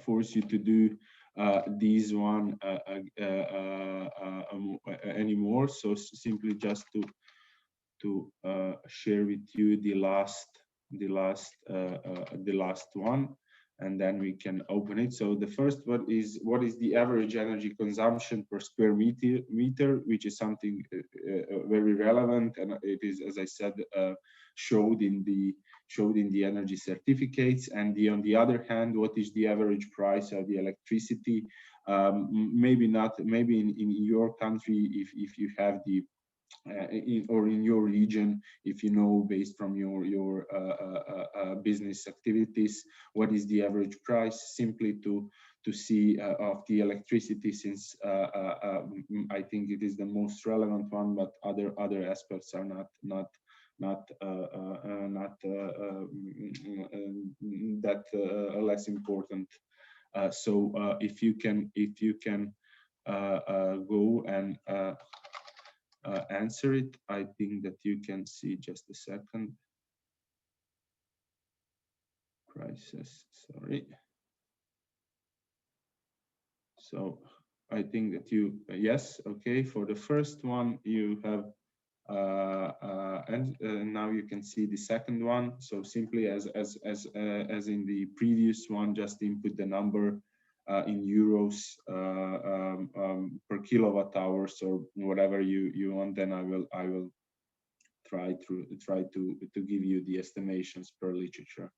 force you to do these one anymore. So simply just to share with you the last one, and then we can open it. So the first one is, what is the average energy consumption per square meter, which is something very relevant, and it is, as I said, showed in the energy certificates. And on the other hand, what is the average price of the electricity? Maybe in your country, if you have the or in your region, if you know, based from your business activities, what is the average price, simply to see of the electricity, since I think it is the most relevant one, but other aspects are not that less important. So if you can go and answer it, I think that you can see, just a second, prices, sorry. So I think that you, yes, okay, for the first one you have and now you can see the second one. So simply as in the previous one, just input the number in euros per kilowatt hours, or whatever you want. Then I will try to give you the estimations per literature.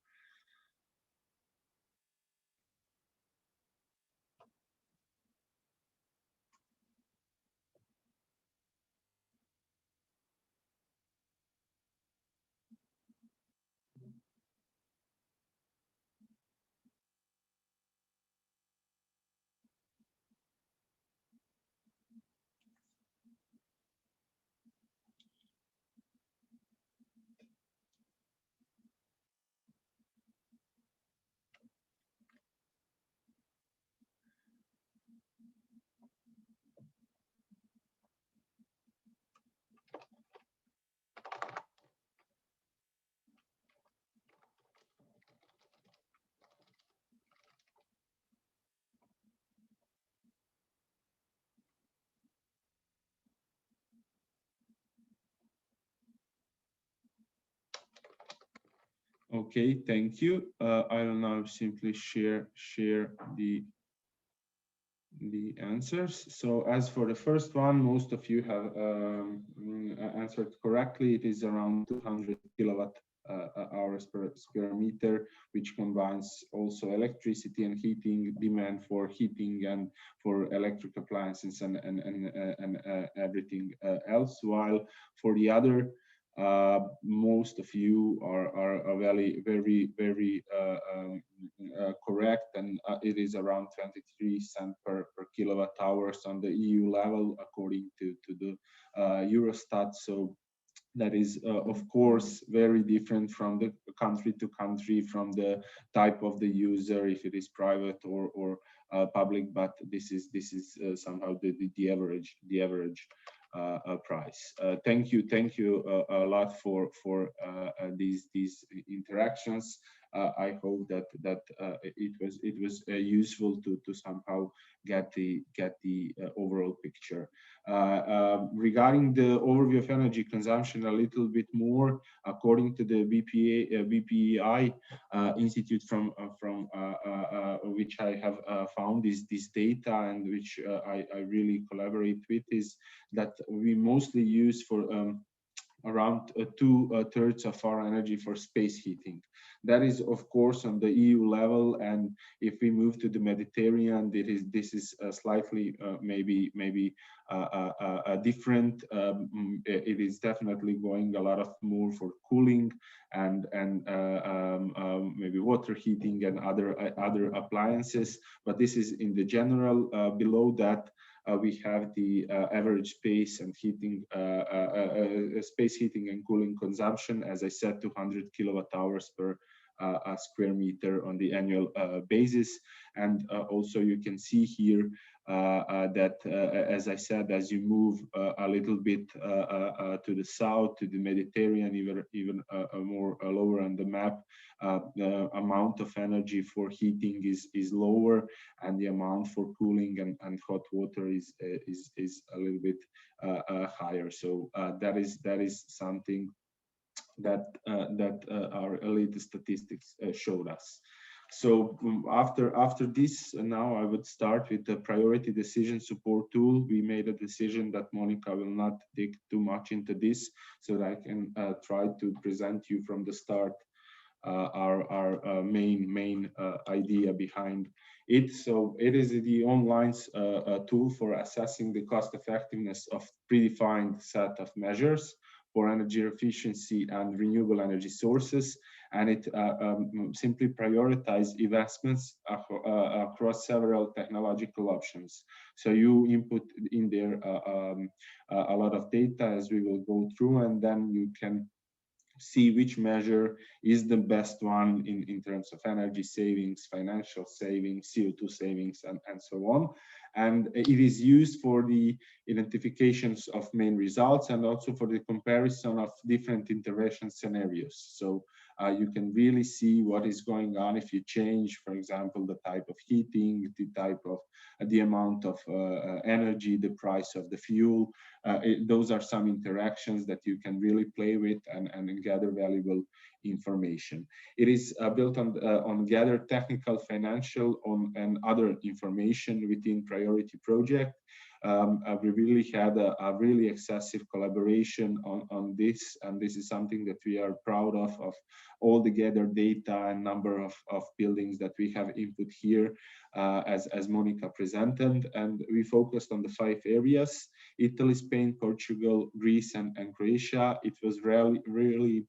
Okay, thank you. I will now simply share the the answers. So as for the first one, most of you have answered correctly. It is around 200 kilowatt hours per square meter, which combines also electricity and heating demand for heating and for electric appliances and everything else. While for the other, most of you are very correct, and it is around 23 cents per kilowatt hours on the EU level, according to the Eurostat. So that is, of course, very different from the country to country, from the type of the user, if it is private or public. But this is somehow the average price. Thank you a lot for these interactions. I hope that it was useful to somehow get the overall picture. Regarding the overview of energy consumption, a little bit more, according to the BPEI Institute from which I have found this data, and which I really collaborate with, is that we mostly use for around 2/3 of our energy for space heating. That is, of course, on the EU level, and if we move to the Mediterranean, this is slightly maybe different. It is definitely going a lot of more for cooling and maybe water heating and other appliances. But this is in the general. Below that, we have the average space and heating, space heating and cooling consumption. As I said, 200 kilowatt hours per square meter on the annual basis. And also you can see here that, as I said, as you move a little bit to the south, to the Mediterranean, even more lower on the map, the amount of energy for heating is lower, and the amount for cooling and hot water is a little bit higher. So that is something that our latest statistics showed us. So after this, now I would start with the priority decision support tool. We made a decision that Monica will not dig too much into this, so that I can try to present you from the start our main idea behind it. So it is the online tool for assessing the cost effectiveness of predefined set of measures for energy efficiency and renewable energy sources, and it simply prioritizes investments across several technological options. So you input in there a lot of data, as we will go through, and then you can see which measure is the best one in terms of energy savings, financial savings, CO2 savings, and so on. And it is used for the identifications of main results, and also for the comparison of different intervention scenarios. So you can really see what is going on if you change, for example, the type of heating, the type of the amount of energy, the price of the fuel. Those are some interactions that you can really play with and gather valuable information. It is built on gather technical, financial, and other information within Priority project. We really had a really excessive collaboration on this, and this is something that we are proud of all the gathered data and number of buildings that we have input here, as Monica presented. And we focused on the 5 areas: Italy, Spain, Portugal, Greece, and Croatia. It was really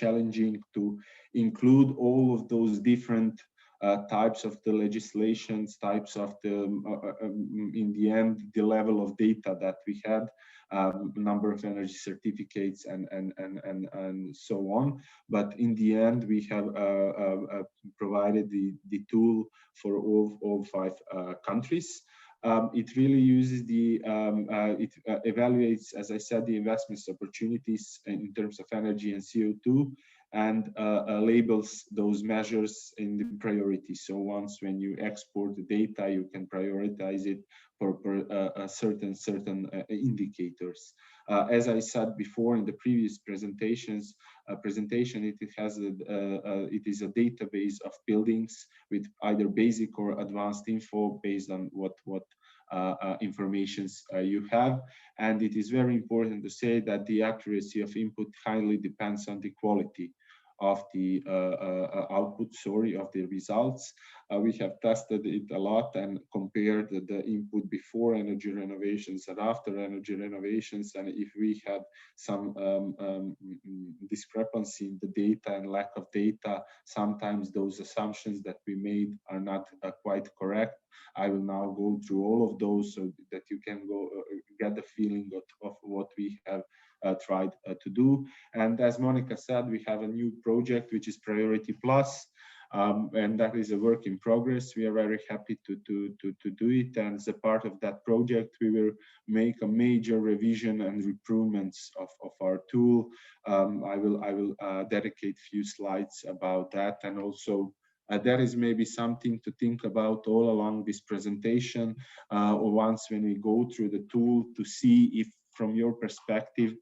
challenging to include all of those different types of the legislations, types of the, in the end, the level of data that we had, number of energy certificates, and so on. But in the end, we have provided the tool for all 5 countries. It really uses it evaluates, as I said, the investments opportunities in terms of energy and CO2, and labels those measures in the priority. So once when you export the data, you can prioritize it certain indicators. As I said before in the previous presentation, it is a database of buildings with either basic or advanced info based on what informations you have. And it is very important to say that the accuracy of input highly depends on the quality of the output, of the results. We have tested it a lot and compared the input before energy renovations and after energy renovations. And if we had some discrepancy in the data and lack of data, sometimes those assumptions that we made are not quite correct. I will now go through all of those so that you can get the feeling of what we have tried to do. And as Monica said, we have a new project, which is PrioritEE Plus, and that is a work in progress. We are very happy to do it. And as a part of that project, we will make a major revision and improvements of our tool. I will dedicate a few slides about that. And also, that is maybe something to think about all along this presentation, or once when we go through the tool, to see if from your perspective,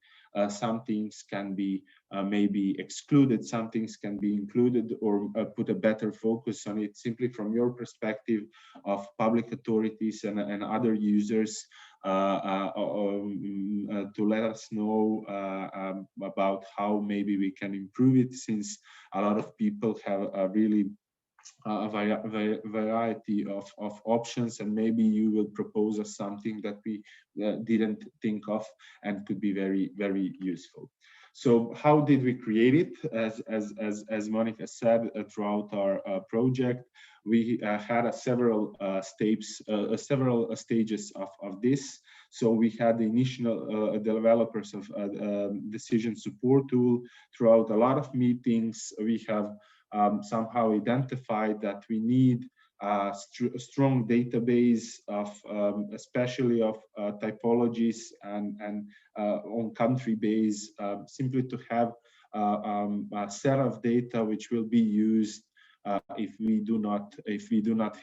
some things can be maybe excluded, some things can be included, or put a better focus on it simply from your perspective of public authorities and other users, to let us know about how maybe we can improve it, since a lot of people have a really variety of options, and maybe you will propose us something that we didn't think of and could be very, very useful. So how did we create it? As Monica said, throughout our project, we had several stages of this. So we had the initial developers of decision support tool. Throughout a lot of meetings, we have somehow identified that we need a strong database of especially of typologies and on country base, simply to have a set of data which will be used if we do not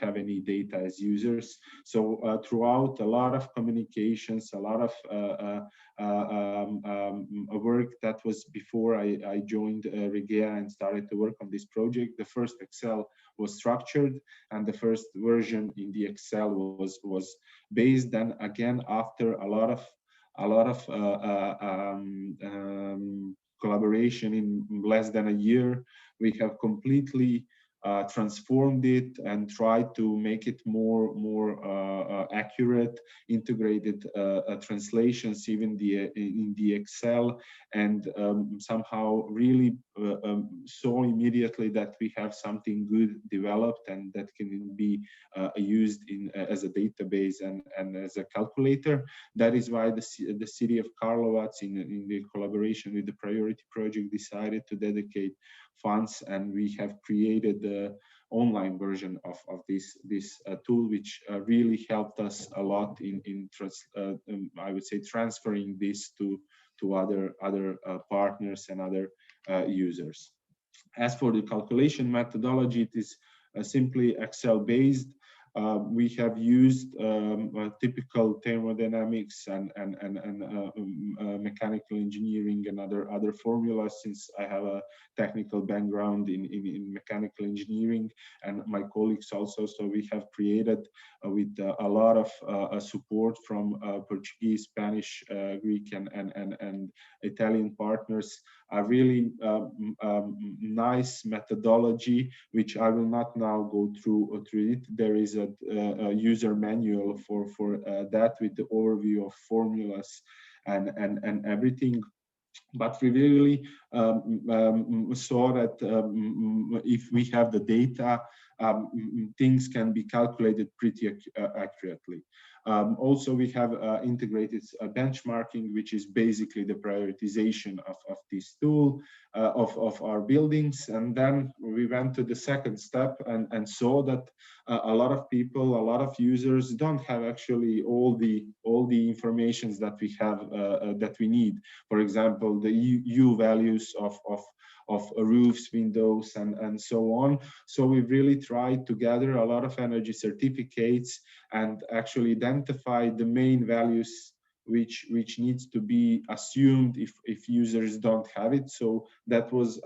have any data as users. So throughout a lot of communications, a lot of work that was before I joined REGEA and started to work on this project. The first Excel was structured, and the first version in the Excel was based. Then again, after a lot of collaboration in less than a year, we have completely transformed it and tried to make it more accurate, integrated translations even in the Excel, and somehow really saw immediately that we have something good developed and that can be used as a database and as a calculator. That is why the city of Karlovac, in the collaboration with the PrioritEE project, decided to dedicate funds, and we have created the online version of this tool, which really helped us a lot in I would say transferring this to other partners and other users. As for the calculation methodology, it is simply Excel based. We have used typical thermodynamics and mechanical engineering and other formulas, since I have a technical background in mechanical engineering, and my colleagues also. So we have created with a lot of support from Portuguese, Spanish, Greek, and Italian partners, a really nice methodology, which I will not now go through it. There is a user manual for that, with the overview of formulas and everything. But we really saw that if we have the data, things can be calculated pretty accurately. Also, we have integrated benchmarking, which is basically the prioritization of this tool of our buildings. And then we went to the second step and saw that a lot of people, a lot of users don't have actually all the informations that we have that we need. For example, the U values of roofs, windows, and so on. So we've really tried to gather a lot of energy certificates and actually identify the main values which needs to be assumed if users don't have it. So that was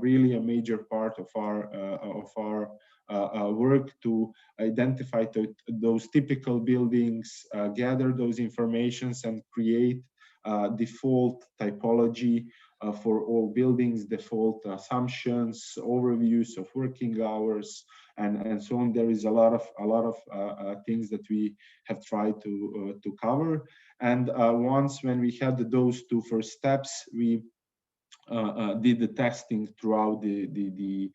really a major part of our work to identify those typical buildings, gather those informations, and create default typology for all buildings, default assumptions, overviews of working hours, and so on. There is a lot of things that we have tried to cover. And once when we had those two first steps, we did the testing throughout the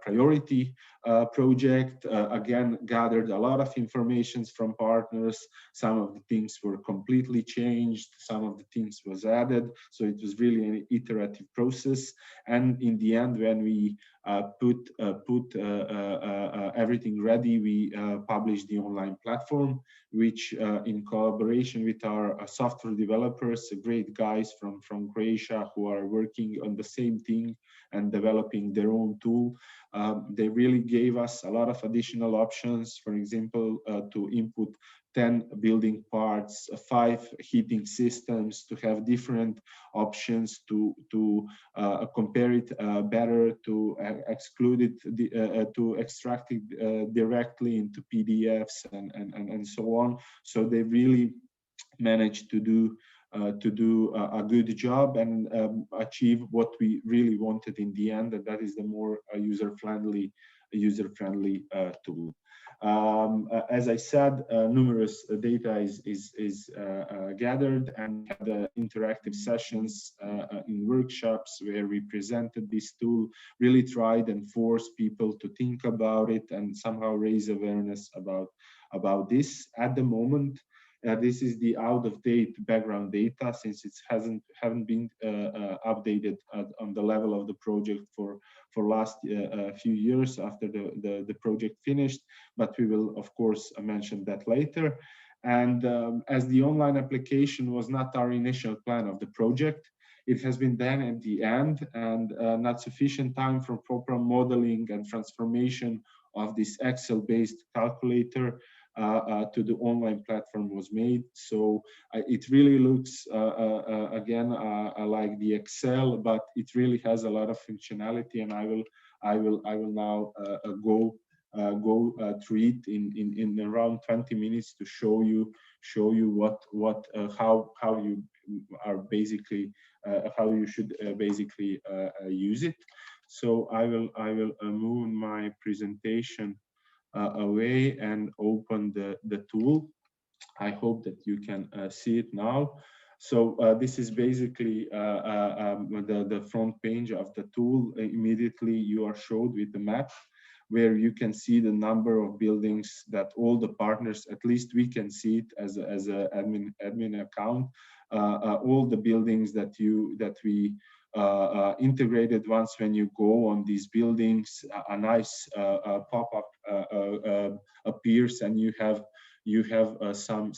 PrioritEE project. Again, gathered a lot of information from partners. Some of the things were completely changed, some of the things was added. So it was really an iterative process. And in the end, when we put everything ready, we published the online platform, which in collaboration with our software developers, great guys from Croatia who are working on the same thing and developing their own tool. They really gave us a lot of additional options, for example, to input 10 building parts, 5 heating systems, to have different options, to compare it better, to exclude it, to extract it directly into PDFs and so on. So they really managed to do a good job and achieve what we really wanted in the end, and that is the more user-friendly tool. As I said, numerous data is gathered, and had interactive sessions in workshops where we presented this tool, really tried and forced people to think about it and somehow raise awareness about this. At the moment, this is the out-of-date background data, since it haven't been updated on the level of the project for last few years after the project finished. But we will of course mention that later. And as the online application was not our initial plan of the project, it has been done at the end, and not sufficient time for proper modeling and transformation of this Excel-based calculator to the online platform was made. So it really looks again like the Excel, but it really has a lot of functionality, and I will now go through it in around 20 minutes to show you how you are basically how you should basically use it. So I will move my presentation away and open the tool. I hope that you can see it now. So this is basically the front page of the tool. Immediately you are showed with the map, where you can see the number of buildings that all the partners, at least we can see it as a admin account, all the buildings that we integrated. Once when you go on these buildings, a nice pop-up appears, and you have some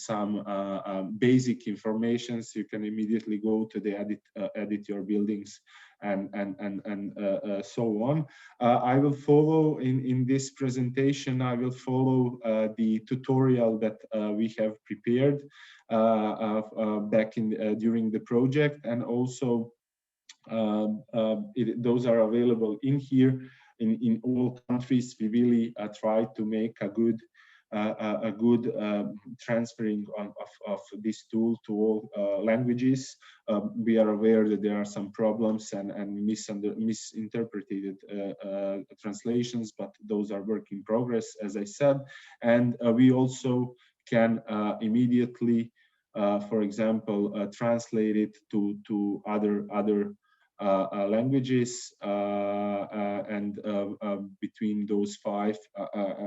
basic information. So you can immediately go to the edit your buildings and so on. I will follow in this presentation. I will follow the tutorial that we have prepared back in during the project, and also those are available in here in all countries. We really try to make a good transferring of this tool to all languages. We are aware that there are some problems and misinterpreted translations, but those are work in progress, as I said. And we also can immediately, for example, translate it to other languages, and between those 5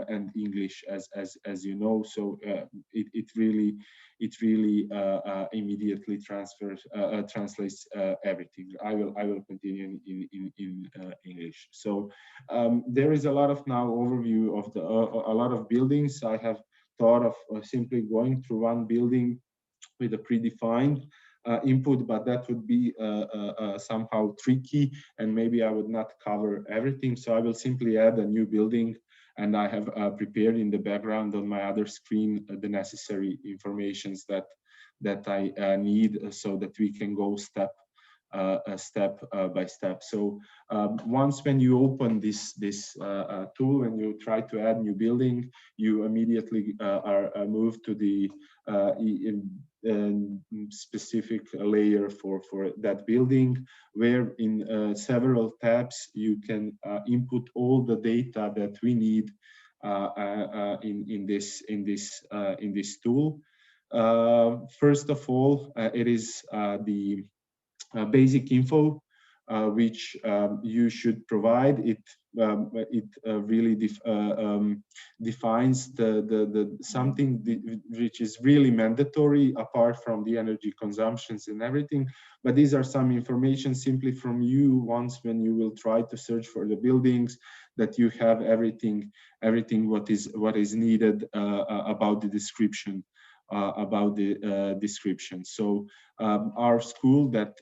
and English, as you know. So it really immediately translates everything. I will continue in English. So there is a lot of now overview of a lot of buildings. I have thought of simply going through one building with a predefined input, but that would be somehow tricky, and maybe I would not cover everything. So I will simply add a new building, and I have prepared in the background on my other screen the necessary informations that I need, so that we can go step by step. So once when you open this tool and you try to add new building, you immediately are moved to the specific layer for that building, where in several tabs you can input all the data that we need in this tool. First of all, it is the basic info which you should provide. It really defines the something which is really mandatory apart from the energy consumptions and everything. But these are some information simply from you once when you will try to search for the buildings, that you have everything what is needed about the description. So our school that,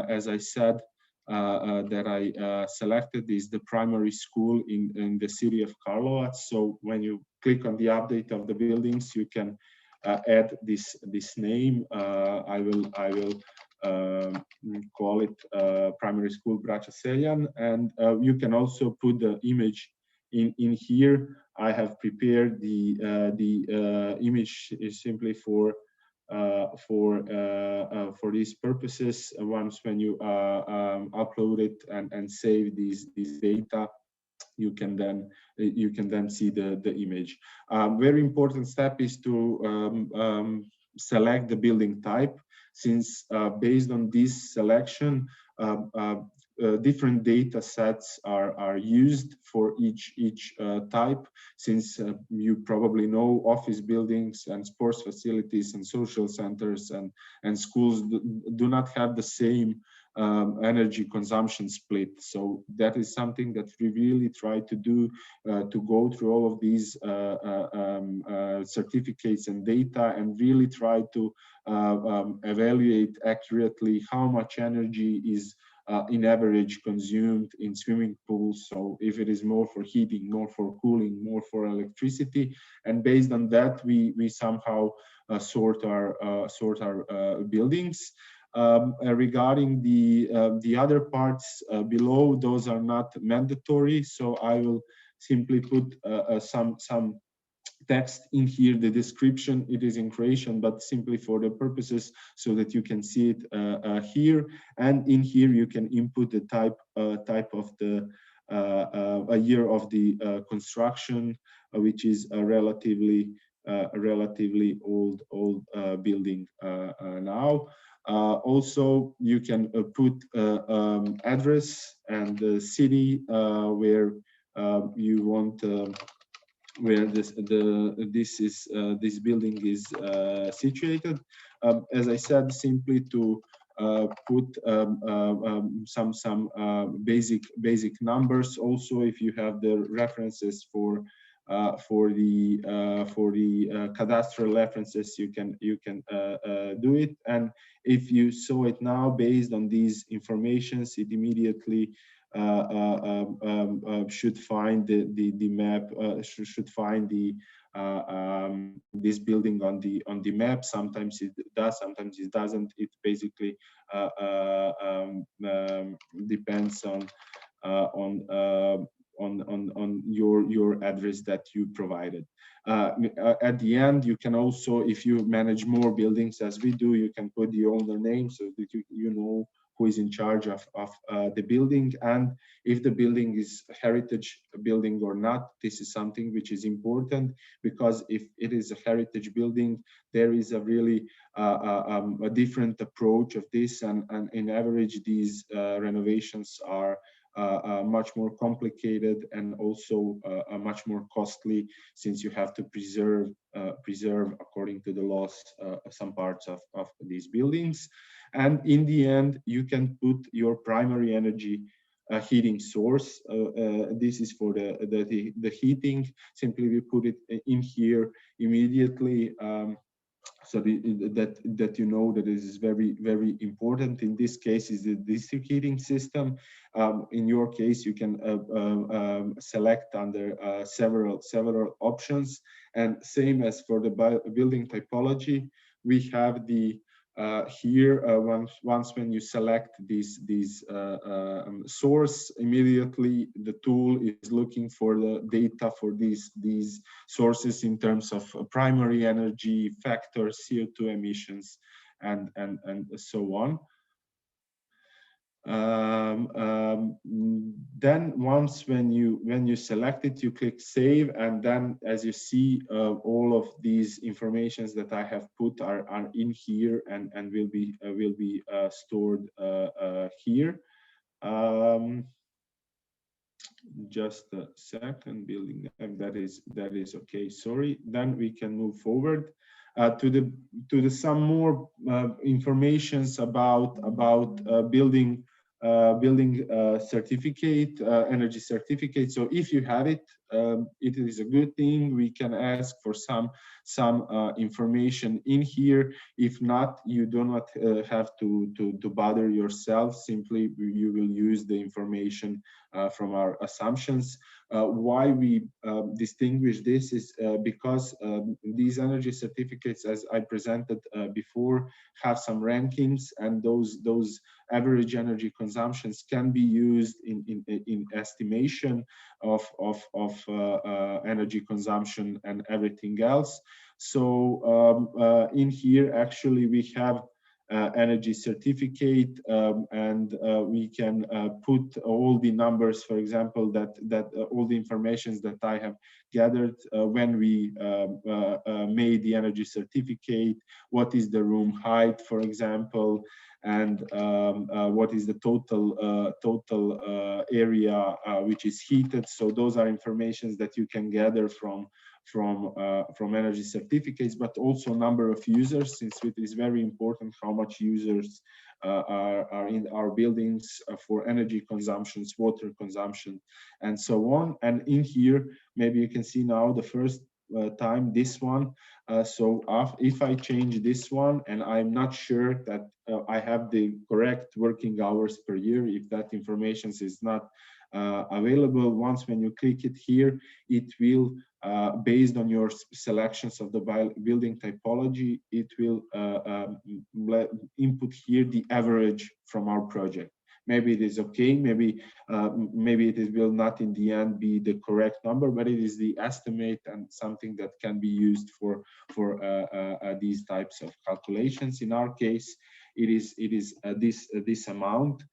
as I said, that I selected is the primary school in the city of Karlovac. So when you click on the update of the buildings, you can add this name. I will call it primary school Braća Seljan, and you can also put the image in here. I have prepared the image is simply for these purposes. Once when you upload it and save these data, you can then see the image. Very important step is to select the building type, since based on this selection, different data sets are used for each type, since you probably know office buildings and sports facilities and social centers and schools do not have the same energy consumption split. So that is something that we really try to do, to go through all of these certificates and data and really try to evaluate accurately how much energy is in average consumed in swimming pools. So if it is more for heating, more for cooling, more for electricity, and based on that, we somehow sort our buildings. Regarding the other parts below, those are not mandatory. So I will simply put some text in here. The description, it is in Croatian, but simply for the purposes so that you can see it here. And in here you can input the type of the a year of the construction, which is a relatively old building now. Also, you can put address and the city where you want. Where this building is situated. As I said, simply to put some basic numbers. Also, if you have the references for the cadastral references, you can do it. And if you saw it now, based on these informations, it immediately should find the map, should find the this building on the map. Sometimes it does, sometimes it doesn't. It basically depends on your address that you provided. At the end, you can also, if you manage more buildings as we do, you can put the owner name so that you know who is in charge of the building, and if the building is a heritage building or not. This is something which is important, because if it is a heritage building, there is a really a different approach of this, and in average these renovations are much more complicated and also much more costly, since you have to preserve according to the laws some parts of these buildings. And in the end, you can put your primary energy heating source. This is for the heating. Simply we put it in here immediately. So that you know that this is very important. In this case is the district heating system. In your case, you can select under several options. And same as for the building typology, we have the here once when you select this source, immediately the tool is looking for the data for these sources in terms of primary energy factors, CO2 emissions, and so on. Then once when you select it, you click save, and then as you see, all of these informations that I have put are in here and will be stored here. Just a second, building that is okay. Sorry. Then we can move forward to the some more informations about building certificate, energy certificate. So if you have it, it is a good thing. We can ask for some information in here. If not, you do not have to bother yourself. Simply you will use the information from our assumptions. Why we distinguish this is because these energy certificates, as I presented before, have some rankings, and those average energy consumptions can be used in estimation of energy consumption and everything else. So in here, actually, we have energy certificate, and we can put all the numbers, for example, that all the informations that I have gathered when we made the energy certificate, what is the room height, for example, and what is the total area which is heated. So those are informations that you can gather from energy certificates, but also number of users, since it is very important how much users are in our buildings for energy consumptions, water consumption, and so on. And in here, maybe you can see now the first time this one. So if I change this one, and I'm not sure that I have the correct working hours per year, if that information is not available, once when you click it here, it will based on your selections of the building typology, it will input here the average from our project. Maybe it is okay, maybe it will not in the end be the correct number, but it is the estimate and something that can be used for these types of calculations. In our case, it is this amount,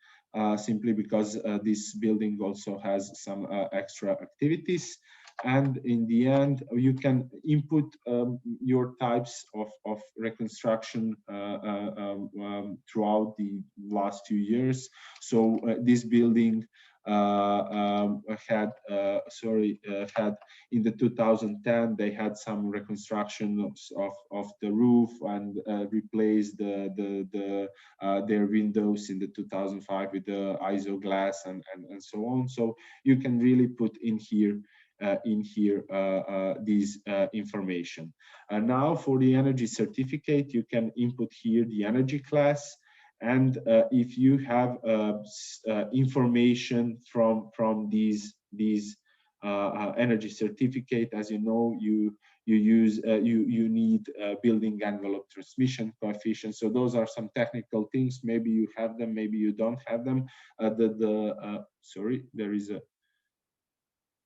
simply because this building also has some extra activities. And in the end, you can input your types of reconstruction throughout the last 2 years. So this building had in the 2010, they had some reconstruction of the roof and replaced their windows in the 2005 with the ISO glass and so on. So you can really put in here this information. Now for the energy certificate, you can input here the energy class, and if you have information from these energy certificate, as you know, you need building envelope transmission coefficient. So those are some technical things. Maybe you have them, maybe you don't have them. Sorry, there is a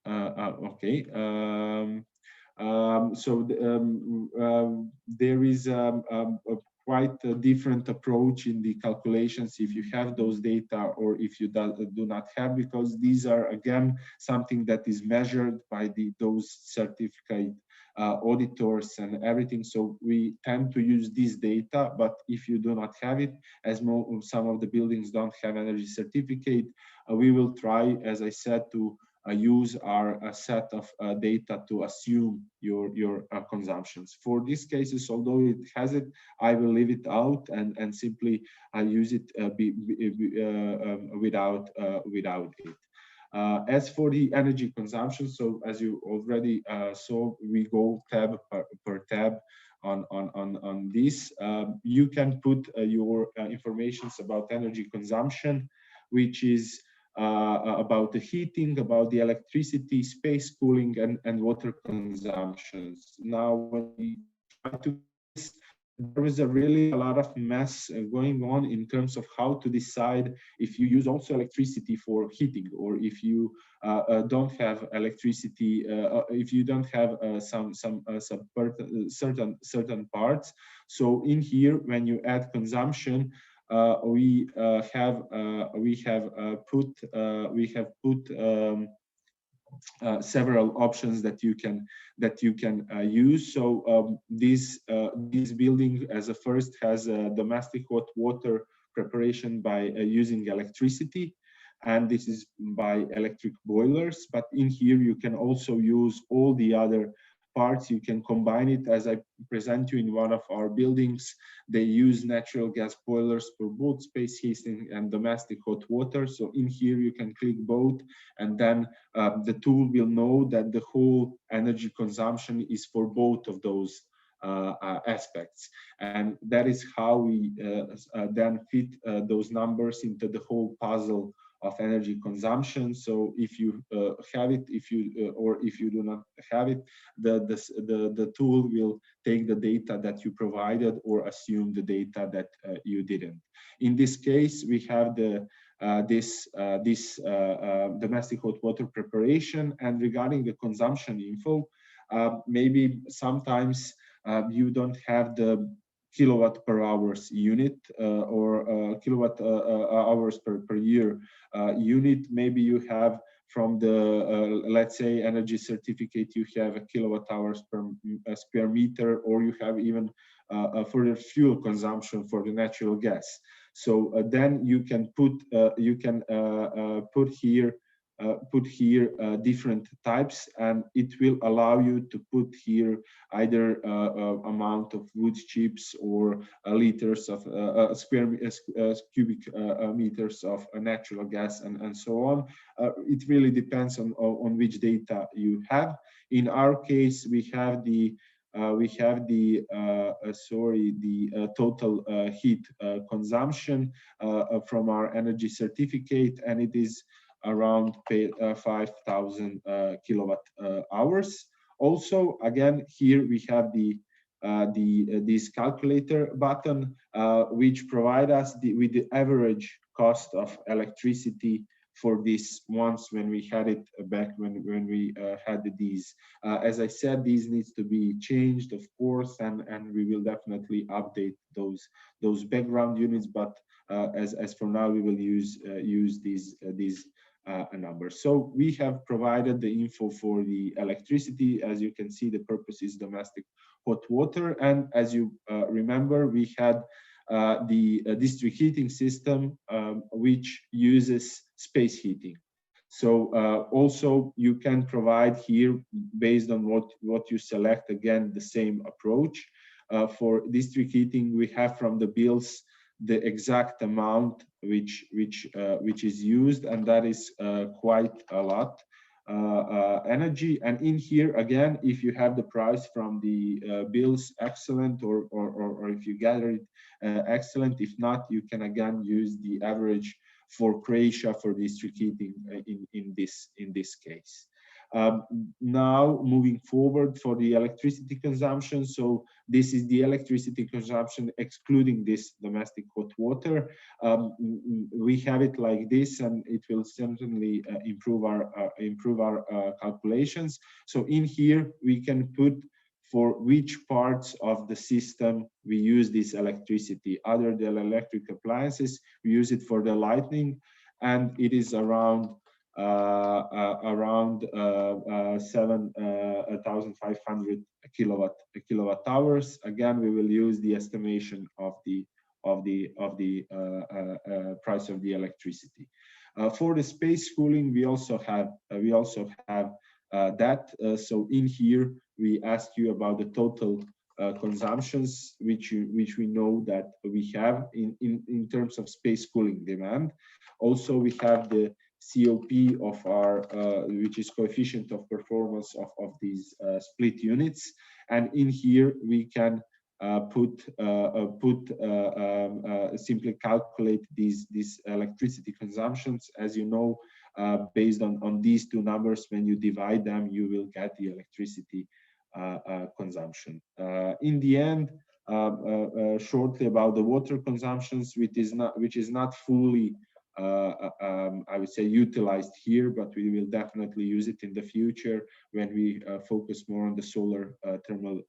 okay. There is a quite a different approach in the calculations if you have those data or if you do not have, because these are again something that is measured by those certificate auditors and everything. So we tend to use this data, but if you do not have it, as some of the buildings don't have energy certificate, we will try, as I said, to use our set of data to assume your consumptions. For these cases, although it has it, I will leave it out and simply use it without it. As for the energy consumption, so as you already saw, we go tab per tab on this. You can put your informations about energy consumption, which is about the heating, about the electricity, space cooling, and water consumptions. Now, when we try to this, there is really a lot of mess going on in terms of how to decide if you use also electricity for heating, or if you don't have electricity, if you don't have certain parts. So in here, when you add consumption, we have put several options that you can use. So this building, as a first, has a domestic hot water preparation by using electricity, and this is by electric boilers. But in here you can also use all the other parts. You can combine it, as I present you in one of our buildings. They use natural gas boilers for both space heating and domestic hot water. So in here you can click both, and then the tool will know that the whole energy consumption is for both of those aspects. And that is how we then fit those numbers into the whole puzzle of energy consumption. So if you have it, or if you do not have it, the tool will take the data that you provided or assume the data that you didn't. In this case, we have the domestic hot water preparation. And regarding the consumption info, maybe sometimes you don't have the kilowatt per hours unit or kilowatt hours per year unit. Maybe you have from the let's say energy certificate, you have a kilowatt hours per square meter, or you have even further fuel consumption for the natural gas. So then you can put here different types, and it will allow you to put here either amount of wood chips or liters of cubic meters of natural gas, and so on. It really depends on which data you have. In our case, we have the total heat consumption from our energy certificate, and it is around 5,000 kilowatt hours. Also, again, here we have this calculator button, which provide us with the average cost of electricity for this months when we had it back when we had these. As I said, these needs to be changed, of course, and we will definitely update those background units. But as for now, we will use these numbers. So we have provided the info for the electricity. As you can see, the purpose is domestic hot water, and as you remember, we had the district heating system, which uses space heating. So also you can provide here, based on what you select, again the same approach. For district heating, we have from the bills the exact amount which is used, and that is quite a lot energy. And in here again, if you have the price from the bills, excellent, or if you gather it, excellent. If not, you can again use the average for Croatia for district heating in this case. Now moving forward for the electricity consumption. So this is the electricity consumption excluding this domestic hot water. We have it like this, and it will certainly improve our calculations. So in here we can put for which parts of the system we use this electricity. Other than electric appliances, we use it for the lighting, and it is around 7,500 kilowatt hours. Again, we will use the estimation of the price of the electricity. For the space cooling, we also have that. So in here we ask you about the total consumptions, which we know that we have in terms of space cooling demand. Also, we have the COP of our, which is coefficient of performance of these split units. And in here we can simply calculate these electricity consumptions. As you know, based on these two numbers, when you divide them, you will get the electricity consumption. In the end, shortly about the water consumptions, which is not fully I would say utilized here, but we will definitely use it in the future when we focus more on the solar thermal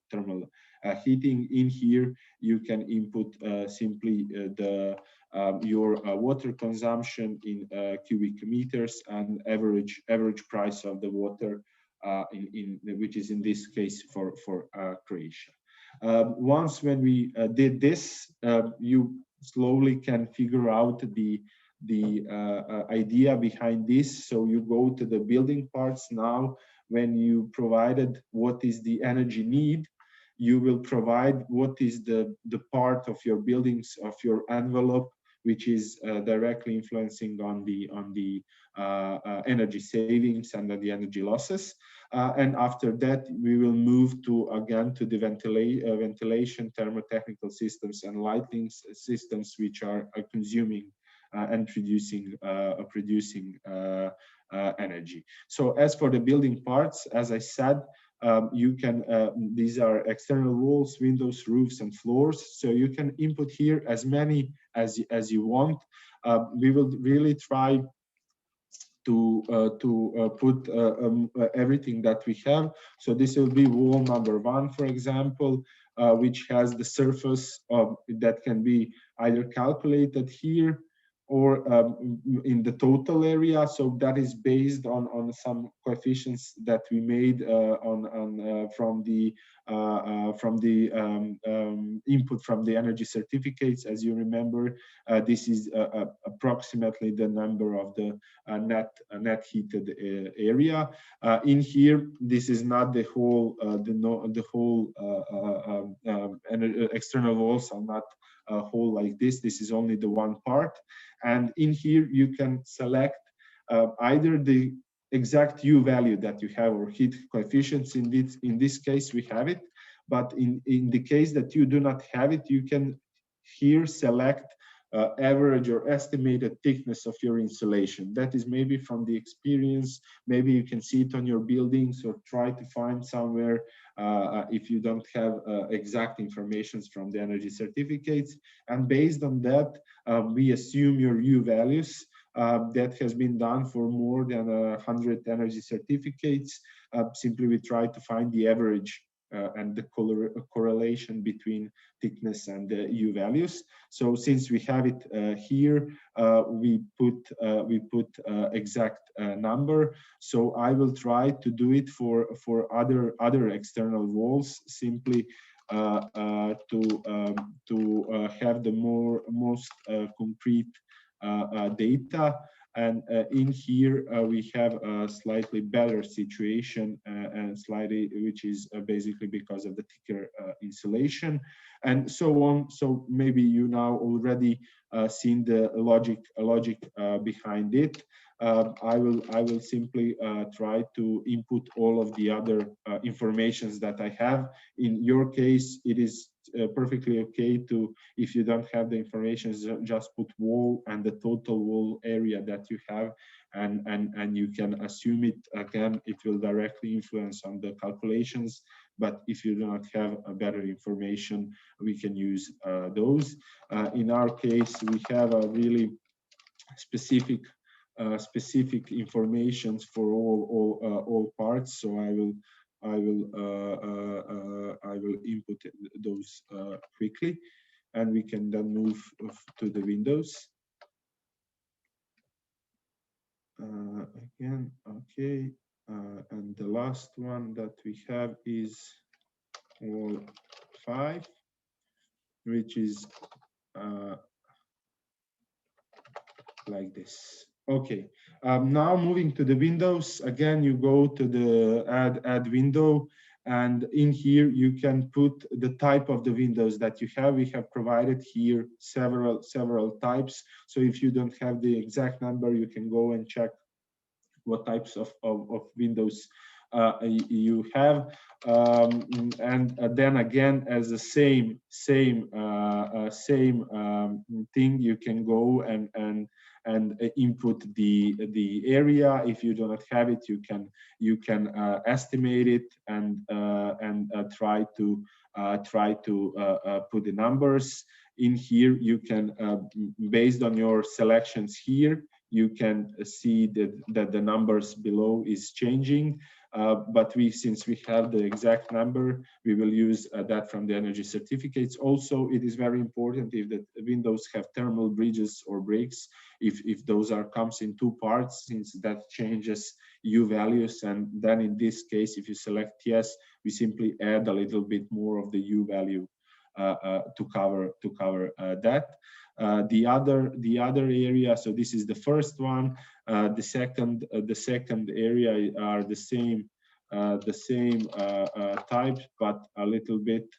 heating. In here, you can input simply your water consumption in cubic meters and average price of the water, which is in this case for Croatia. Once when we did this, you slowly can figure out the idea behind this. So you go to the building parts now. When you provided what is the energy need, you will provide what is the part of your buildings, of your envelope, which is directly influencing on the energy savings and the energy losses. And after that, we will move again to the ventilation, thermotechnical systems, and lighting systems, which are consuming and producing energy. So as for the building parts, as I said, you can these are external walls, windows, roofs, and floors. So you can input here as many as you want. We will really try to put everything that we have. So this will be wall number 1, for example, which has the surface that can be either calculated here or in the total area. So that is based on some coefficients that we made from the input from the energy certificates. As you remember, this is approximately the number of the net heated area. In here, this is not the whole external walls are not a whole like this. This is only the one part. And in here, you can select either the exact U value that you have or heat coefficients. In this case, we have it. But in the case that you do not have it, you can here select average or estimated thickness of your insulation. That is maybe from the experience. Maybe you can see it on your buildings or try to find somewhere if you don't have exact information from the energy certificates. And based on that, we assume your U values. That has been done for more than 100 energy certificates. Simply we try to find the average and the correlation between thickness and the U values. So since we have it here, we put exact number. So I will try to do it for other external walls, simply to have the most concrete data. And in here, we have a slightly better situation, and which is basically because of the thicker insulation, and so on. So maybe you now already seen the logic behind it. I will simply try to input all of the other informations that I have. In your case, it is perfectly okay to, if you don't have the information, just put wall and the total wall area that you have, and you can assume it. Again, it will directly influence on the calculations, but if you do not have a better information, we can use those. In our case, we have a really specific informations for all parts. So I will input those quickly, and we can then move to the windows. Again, okay, and the last one that we have is wall 5, which is like this. Okay, now moving to the windows. Again, you go to the add window, and in here you can put the type of the windows that you have. We have provided here several types. So if you don't have the exact number, you can go and check what types of windows you have, and then again, as the same thing, you can go and input the area. If you do not have it, you can estimate it and try to put the numbers in here. You can based on your selections here, you can see that the numbers below is changing, but since we have the exact number, we will use that from the energy certificates. Also, it is very important if the windows have thermal bridges or breaks, if those comes in two parts, since that changes U values. And then in this case, if you select yes, we simply add a little bit more of the U value to cover that. The other area, so this is the first one. The second area are the same type, but a little bit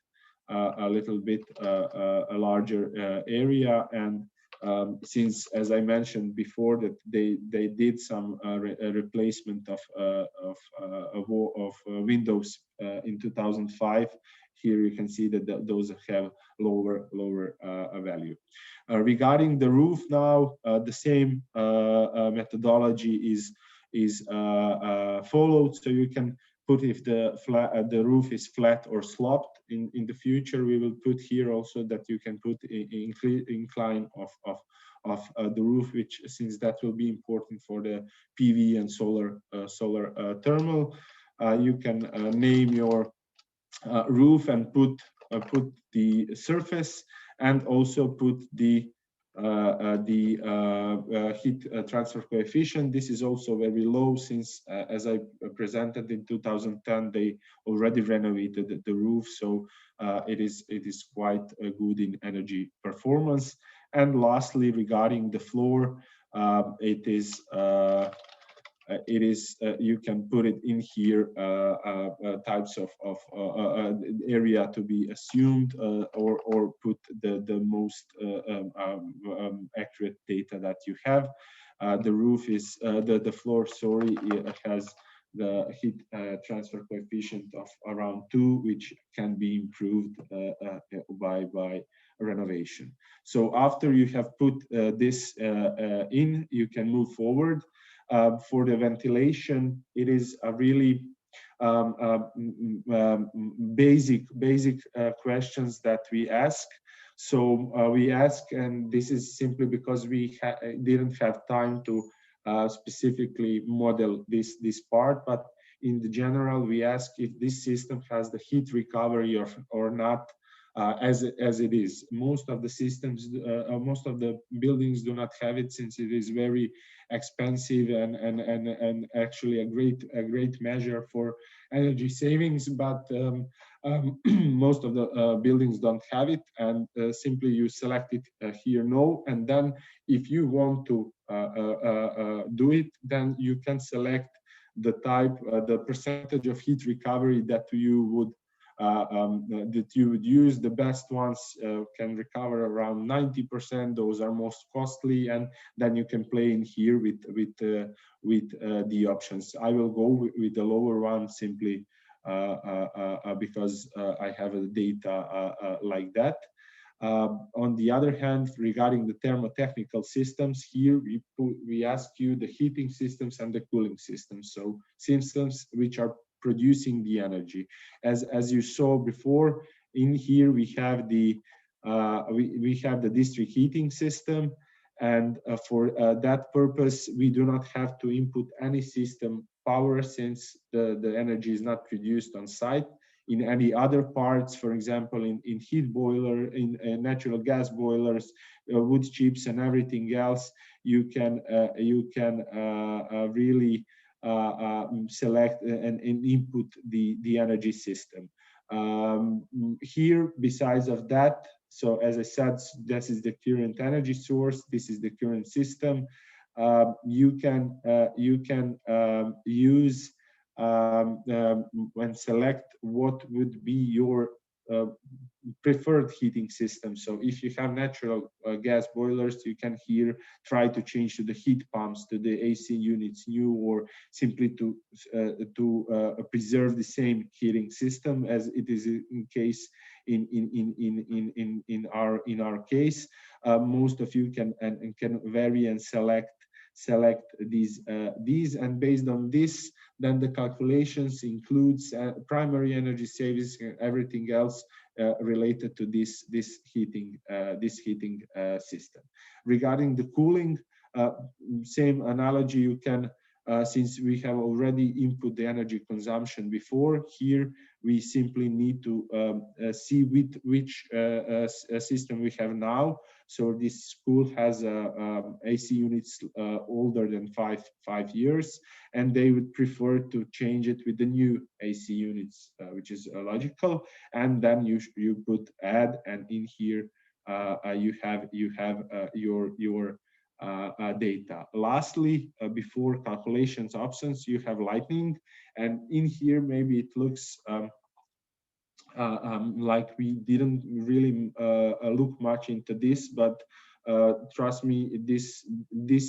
a larger area. And since, as I mentioned before, that they did some replacement of windows in 2005. Here you can see that those have lower value. Regarding the roof now, the same methodology is followed. So you can put if the roof is flat or sloped. In the future, we will put here also that you can put incline of the roof, which, since that will be important for the PV and solar thermal. You can name your roof and put the surface, and also put the heat transfer coefficient. This is also very low, since as I presented in 2010, they already renovated the roof, so it is quite good in energy performance. And lastly, regarding the floor, it is you can put it in here, types of area to be assumed, or put the most accurate data that you have. The roof is the floor, sorry, it has the heat transfer coefficient of around 2, which can be improved by renovation. So after you have put this in, you can move forward. For the ventilation, it is a really basic questions that we ask. So we ask, and this is simply because we didn't have time to specifically model this part, but in the general, we ask if this system has the heat recovery or not. As it is, most of the systems, most of the buildings do not have it, since it is very expensive and actually a great measure for energy savings. But most of the buildings don't have it, and simply you select it here no, and then if you want to do it, then you can select the type, the percentage of heat recovery that you would use. The best ones can recover around 90%. Those are most costly, and then you can play in here with the options. I will go with the lower one simply because I have the data like that. On the other hand, regarding the thermotechnical systems, here we ask you the heating systems and the cooling systems. So systems which are producing the energy. As you saw before, in here we have the district heating system, and for that purpose we do not have to input any system power, since the energy is not produced on site. In any other parts, for example, in heat boiler, in natural gas boilers, wood chips and everything else, you can really select and input the energy system. Here, besides of that, so as I said, this is the current energy source, this is the current system. You can use and select what would be your preferred heating system. So if you have natural gas boilers, you can here try to change to the heat pumps, to the AC units new, or simply to preserve the same heating system as it is in case in our case. Most of you can vary and select these, and based on this, then the calculations includes primary energy savings and everything else related to this heating system. Regarding the cooling, same analogy. You can, since we have already input the energy consumption before, here we simply need to see which system we have now. So this school has AC units older than five years, and they would prefer to change it with the new AC units, which is logical. And then you put add, and in here you have your data. Lastly, before calculations options, you have lighting, and in here maybe it looks like we didn't really look much into this, but trust me, this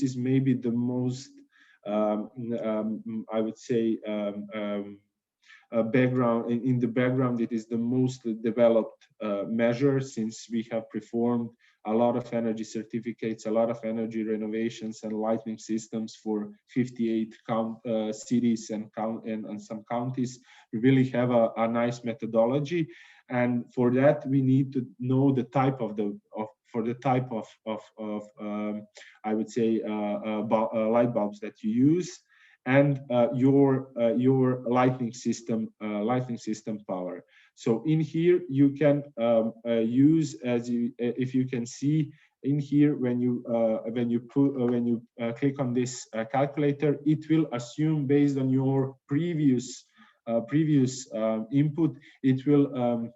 is maybe the most I would say background in the background. It is the most developed measure, since we have performed a lot of energy certificates, a lot of energy renovations and lighting systems for 58 cities and some counties. We really have a nice methodology, and for that we need to know the type of I would say light bulbs that you use, and your lighting system power. So in here you can use, if you can see in here, when you click on this calculator, it will assume based on your previous input. It will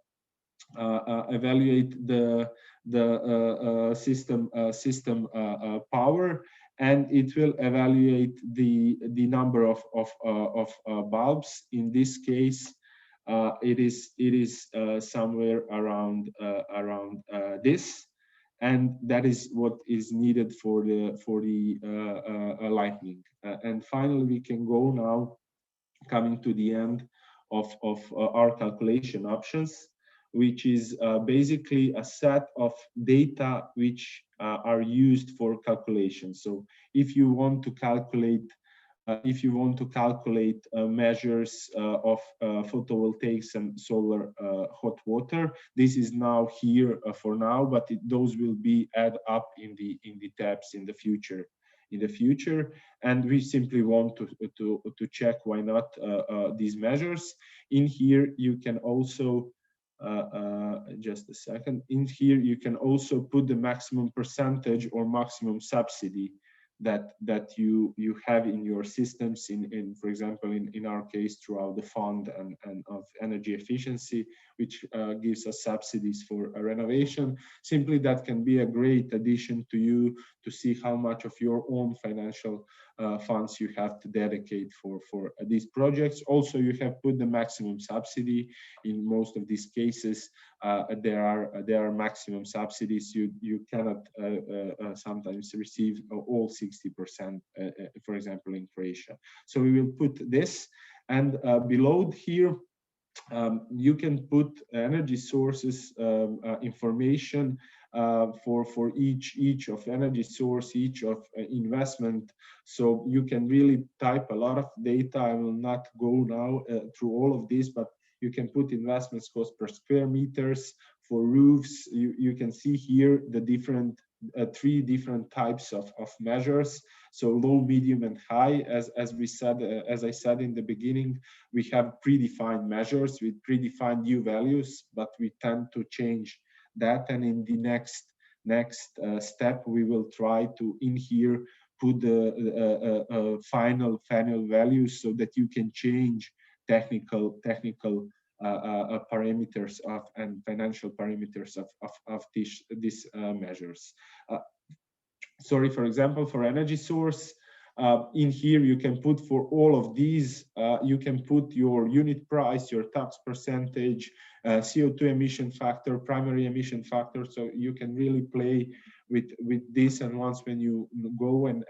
evaluate the system power, and it will evaluate the number of bulbs. In this case, it is somewhere around this, and that is what is needed for the lighting. And finally, we can go now, coming to the end of our calculation options, which is basically a set of data which are used for calculation. So if you want to calculate measures of photovoltaics and solar hot water, this is now here for now, but those will be add up in the tabs in the future. And we simply want to check why not these measures. In here you can also just a second. In here you can also put the maximum percentage or maximum subsidy that you have in your systems, in for example in our case throughout the fund and of energy efficiency, which gives us subsidies for a renovation. Simply that can be a great addition to you to see how much of your own financial funds you have to dedicate for these projects. Also, you have put the maximum subsidy. In most of these cases, there are maximum subsidies. You cannot sometimes receive all 60%, for example, in Croatia. So we will put this, and below here you can put energy sources information for each of energy source, each of investment. So you can really type a lot of data. I will not go now through all of this, but you can put investments cost per square meters. For roofs, you can see here the different three different types of measures. So low, medium, and high. As I said in the beginning, we have predefined measures with predefined new values, but we tend to change that. And in the next step, we will try to in here put the final values so that you can change technical parameters and financial parameters of these measures. Sorry, for example, for energy source, In here, you can put for all of these, you can put your unit price, your tax percentage, CO2 emission factor, primary emission factor. So you can really play with this. And once when you go and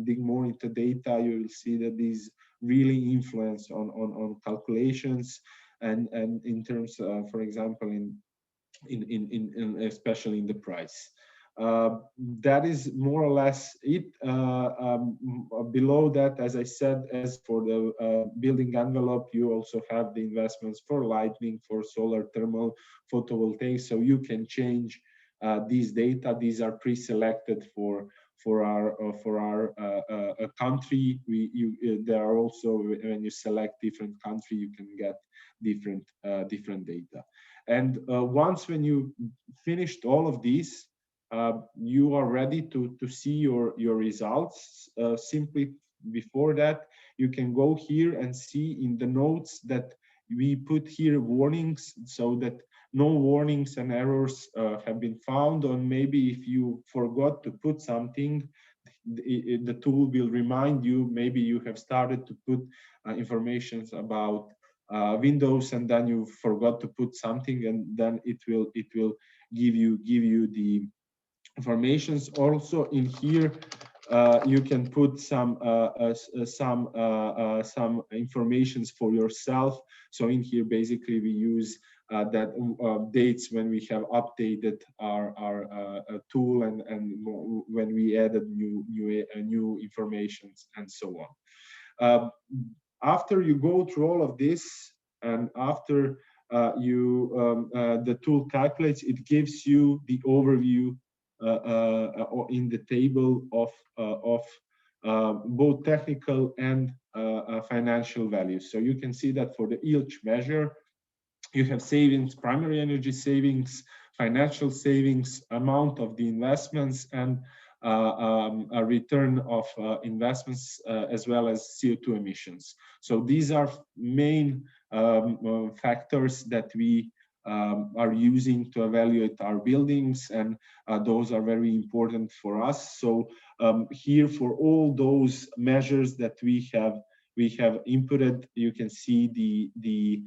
dig more into data, you will see that these really influence on calculations and in terms, for example, in especially in the price. That is more or less it. Below that, as I said, as for the building envelope, you also have the investments for lighting, for solar, thermal, photovoltaic. So you can change these data. These are pre-selected for our country. There are also, when you select different country, you can get different data. And once when you finished all of these, you are ready to see your results. Simply before that, you can go here and see in the notes that we put here warnings, so that no warnings and errors have been found. Or maybe if you forgot to put something, the tool will remind you. Maybe you have started to put information about Windows, and then you forgot to put something, and then it will give you the informations. Also in here, you can put some informations for yourself. So in here, basically, we use that dates when we have updated our tool and when we added new informations and so on. After you go through all of this, and after the tool calculates, it gives you the overview in the table of both technical and financial values. So you can see that for each measure, you have savings, primary energy savings, financial savings, amount of the investments, and a return of investments, as well as CO2 emissions. So these are main factors that we are using to evaluate our buildings, and those are very important for us. So here, for all those measures that we have inputted, you can see the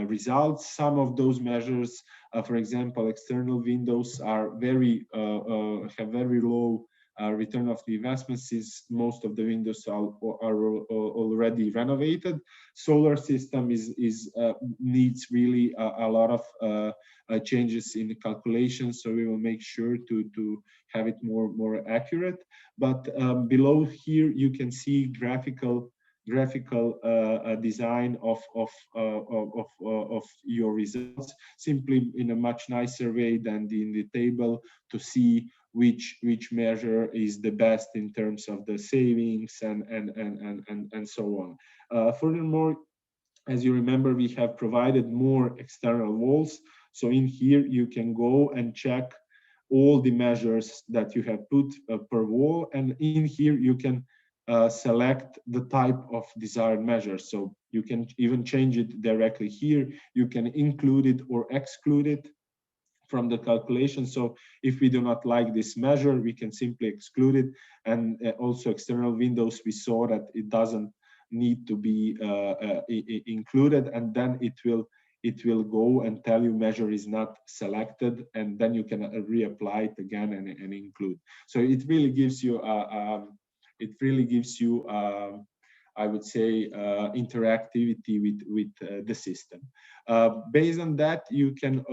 results. Some of those measures, for example, external windows are have very low return of the investments, since most of the windows are already renovated. Solar system needs really a lot of changes in the calculation, so we will make sure to have it more accurate. But below here, you can see graphical design of your results, simply in a much nicer way than in the table, to see which measure is the best in terms of the savings and so on. Furthermore, as you remember, we have provided more external walls. So in here, you can go and check all the measures that you have put per wall, and in here you can select the type of desired measure. So you can even change it directly here. You can include it or exclude it from the calculation. So if we do not like this measure, we can simply exclude it. And also external windows, we saw that it doesn't need to be included, and then it will go and tell you measure is not selected, and then you can reapply it again and include. So it really gives you I would say interactivity with the system. Based on that, you can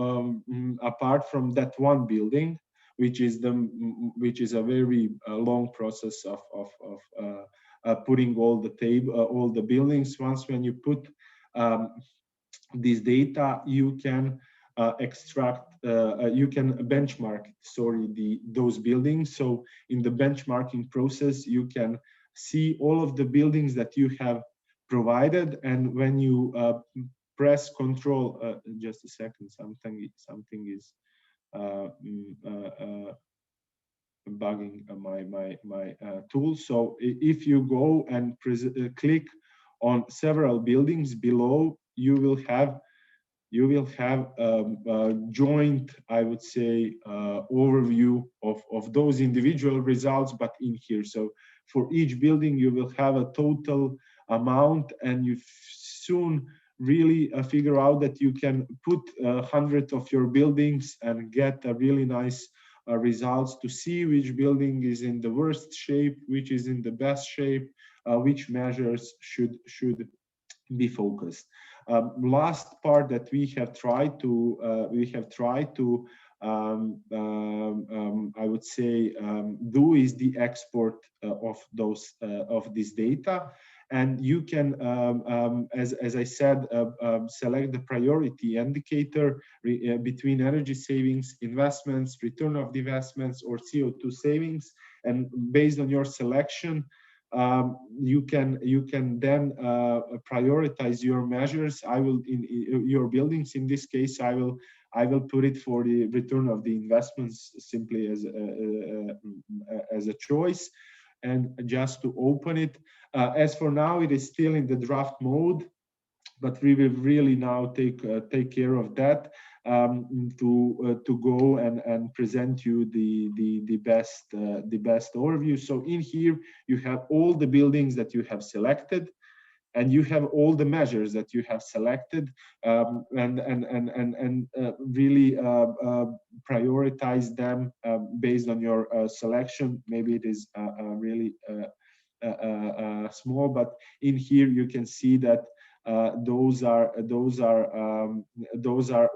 apart from that one building, which is a very long process of putting all the buildings. Once when you put this data, you can extract, you can benchmark, those buildings. So in the benchmarking process, you can see all of the buildings that you have provided, and when you press Control, just a second, something is bugging my tool. So if you go and click on several buildings below, you will have you will have a joint, I would say, overview of those individual results, but in here. So for each building, you will have a total amount, and you soon really figure out that you can put 100 of your buildings and get a really nice results to see which building is in the worst shape, which is in the best shape, which measures should be focused. Last part that we have tried to I would say do is the export of this data, and you can as I said select the priority indicator between energy savings, investments, return of the investments, or CO2 savings, and based on your selection you can then prioritize your measures. I will in your buildings, in this case I will put it for the return of the investments simply as a choice, and just to open it. As for now, it is still in the draft mode, but we will really now take care of that to go and present you the best overview. So in here you have all the buildings that you have selected, and you have all the measures that you have selected, and really prioritize them based on your selection. Maybe it is really small, but in here you can see that those are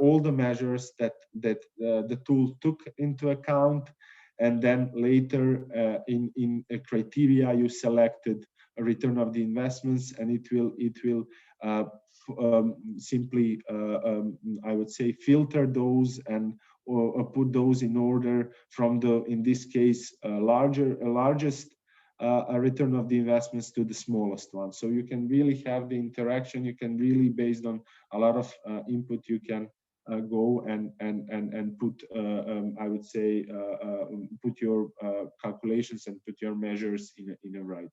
all the measures that the tool took into account, and then later in a criteria you selected a return of the investments, and it will simply I would say filter those and or put those in order from the, in this case, largest a return of the investments to the smallest one. So you can really have the interaction. You can really, based on a lot of input, you can go and put I would say put your calculations and put your measures in a right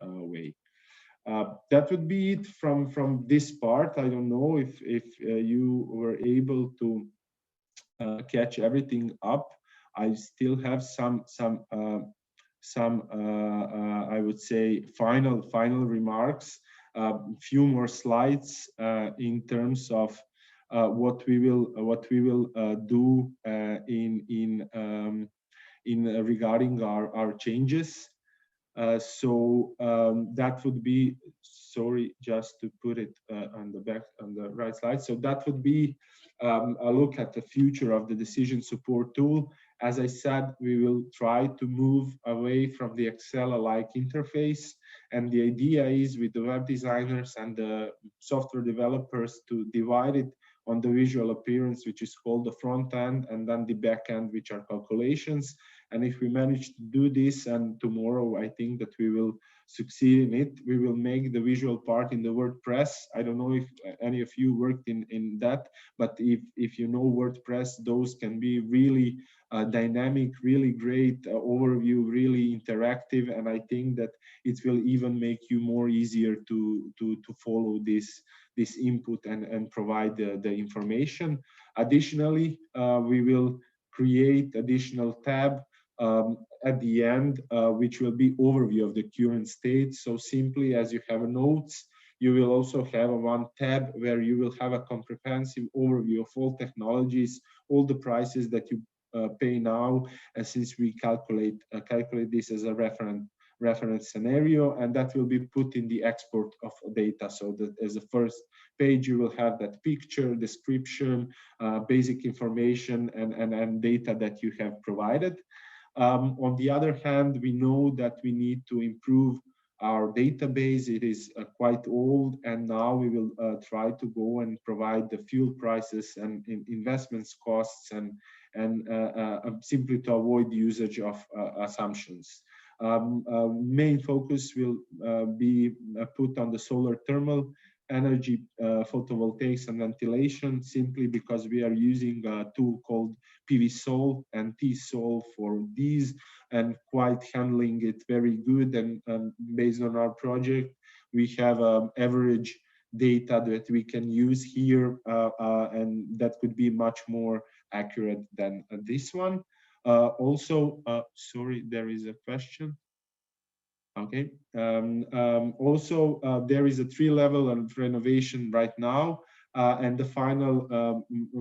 way. That would be it from this part. I don't know if you were able to catch everything up. I still have some I would say final remarks, few more slides in terms of what we will do in regarding our changes. So that would be, sorry, just to put it on the right slide. So that would be a look at the future of the decision support tool. As I said, we will try to move away from the Excel-like interface, and the idea is with the web designers and the software developers to divide it on the visual appearance, which is called the front end, and then the back end, which are calculations. And if we manage to do this, and tomorrow I think that we will succeed in it, we will make the visual part in the WordPress. I don't know if any of you worked in that, but if you know WordPress, those can be really dynamic, really great overview, really interactive, and I think that it will even make you more easier to follow this input and provide the information. Additionally, we will create additional tab at the end, which will be overview of the current state. So simply, as you have notes, you will also have one tab where you will have a comprehensive overview of all technologies, all the prices that you pay now, and since we calculate this as a reference scenario, and that will be put in the export of data. So that as a first page, you will have that picture, description, basic information, and data that you have provided. On the other hand, we know that we need to improve our database. It is quite old, and now we will try to go and provide the fuel prices and investments costs, and simply to avoid the usage of assumptions. Main focus will be put on the solar thermal energy, photovoltaics, and ventilation, simply because we are using a tool called PVSol and TSol for these, and quite handling it very good. And based on our project, we have average data that we can use here, and that could be much more accurate than this one. Also, sorry, there is a question. Okay. Also, there is a 3-level of renovation right now, and the final,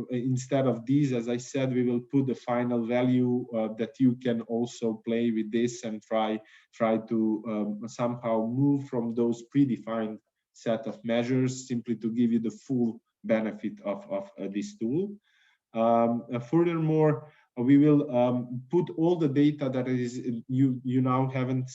instead of these, as I said, we will put the final value that you can also play with this and try to somehow move from those predefined set of measures, simply to give you the full benefit of this tool. Furthermore, we will put all the data that is, you now haven't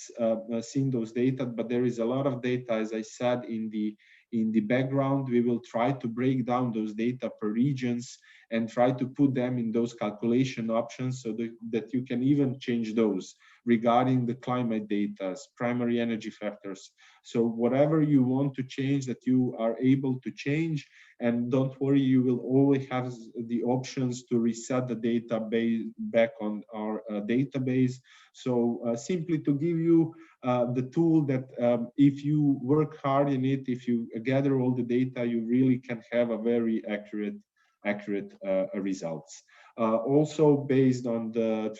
seen those data, but there is a lot of data, as I said, in the background. We will try to break down those data per regions and try to put them in those calculation options, so that you can even change those regarding the climate data, primary energy factors. So whatever you want to change, that you are able to change. And don't worry, you will always have the options to reset the database back on our database. So simply to give you the tool that if you work hard in it, if you gather all the data, you really can have a very accurate results. Also based on the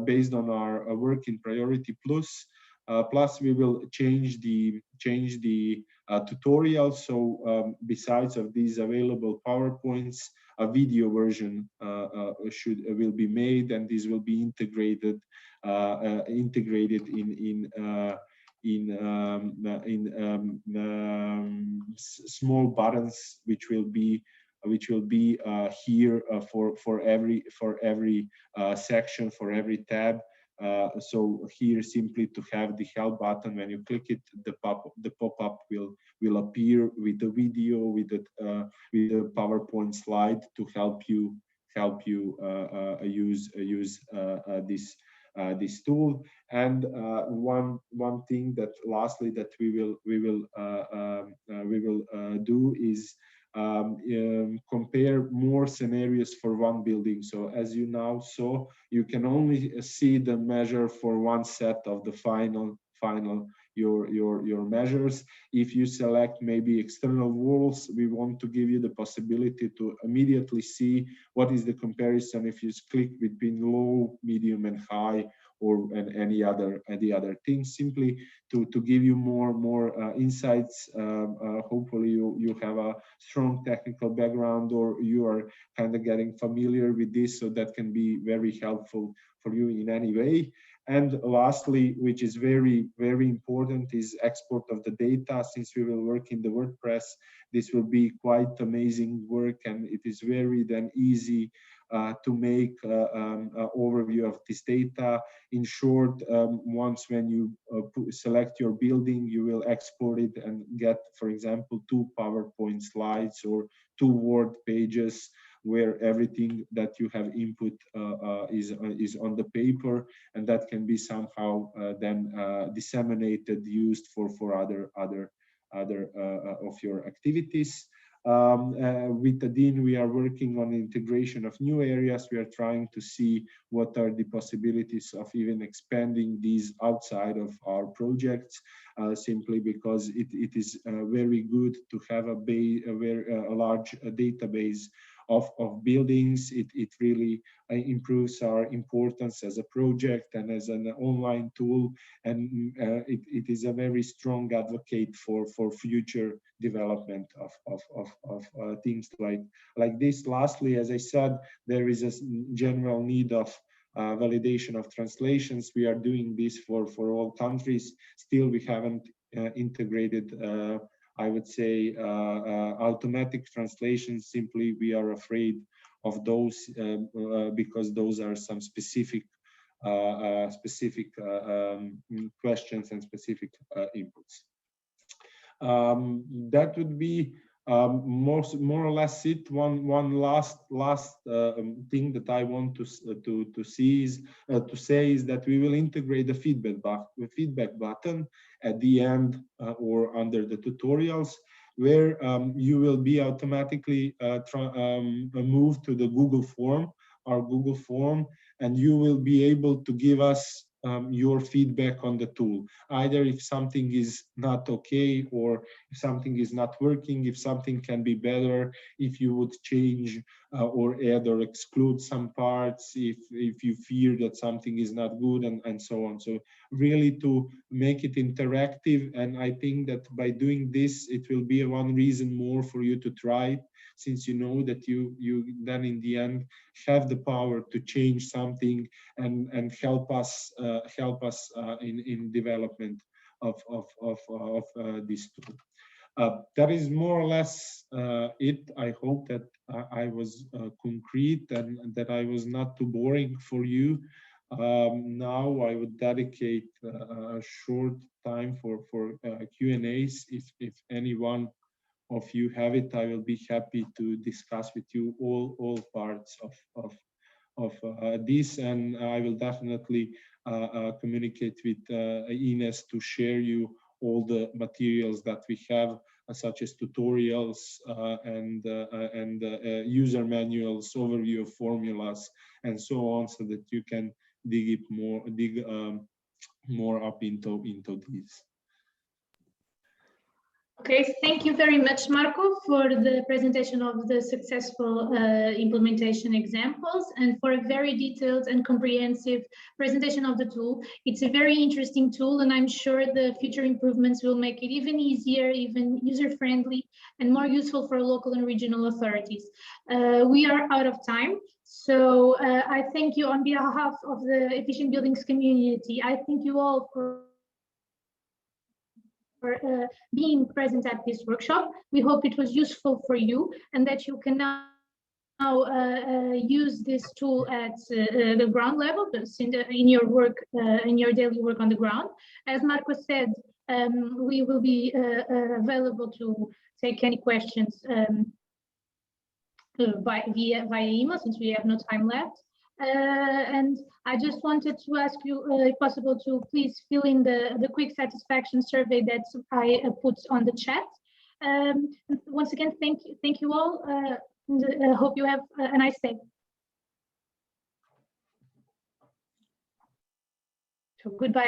based on our work in PrioritEE Plus, we will change the tutorial. So besides of these available PowerPoints, a video version will be made, and this will be integrated small buttons, which will be here for every section, for every tab. So here, simply to have the help button, when you click it, the pop-up will appear with the video, with the PowerPoint slide to help you use this tool. And one thing that lastly that we will do is compare more scenarios for one building. So as you now saw, you can only see the measure for one set of the final your measures. If you select maybe external walls, we want to give you the possibility to immediately see what is the comparison if you click between low, medium, and high, or any other things, simply to give you more insights. Hopefully you have a strong technical background, or you are kind of getting familiar with this, so that can be very helpful for you in any way. And lastly, which is very important, is export of the data. Since we will work in the WordPress, this will be quite amazing work, and it is very then easy to make an overview of this data. In short, once when you select your building, you will export it and get, for example, 2 PowerPoint slides or 2 Word pages, where everything that you have input is on the paper, and that can be somehow then disseminated, used for other of your activities. With ADENE, we are working on integration of new areas. We are trying to see what are the possibilities of even expanding these outside of our projects, simply because it is very good to have a large database of buildings. It really improves our importance as a project and as an online tool, and it is a very strong advocate for future development of things like this. Lastly, as I said, there is a general need of validation of translations. We are doing this for all countries. Still, we haven't integrated I would say automatic translations. Simply, we are afraid of those because those are some specific questions and specific inputs. That would be more or less it. One last thing that I want to say is that we will integrate the feedback button at the end or under the tutorials, where you will be automatically moved to the Google form, our Google form, and you will be able to give us your feedback on the tool, either if something is not okay, or if something is not working, if something can be better, if you would change or add or exclude some parts, if you fear that something is not good, and so on. So really to make it interactive, and I think that by doing this, it will be one reason more for you to try it, since you know that you then in the end have the power to change something and help us in development of this tool. That is more or less it. I hope that I was concrete and that I was not too boring for you. Now I would dedicate a short time for Q&As. If anyone of you have it, I will be happy to discuss with you all parts of this, and I will definitely communicate with Ines to share you all the materials that we have, such as tutorials and user manuals, overview of formulas, and so on, so that you can dig more up into these. Okay, thank you very much, Marco, for the presentation of the successful implementation examples and for a very detailed and comprehensive presentation of the tool. It's a very interesting tool, and I'm sure the future improvements will make it even easier, even user-friendly, and more useful for local and regional authorities. We are out of time, so I thank you on behalf of the Efficient Buildings community. I thank you all for being present at this workshop. We hope it was useful for you and that you can now use this tool at the ground level, in your work, in your daily work on the ground. As Marco said, we will be available to take any questions via email, since we have no time left. And I just wanted to ask you, if possible, to please fill in the quick satisfaction survey that I put on the chat. Once again, thank you all. And hope you have a nice day. So goodbye.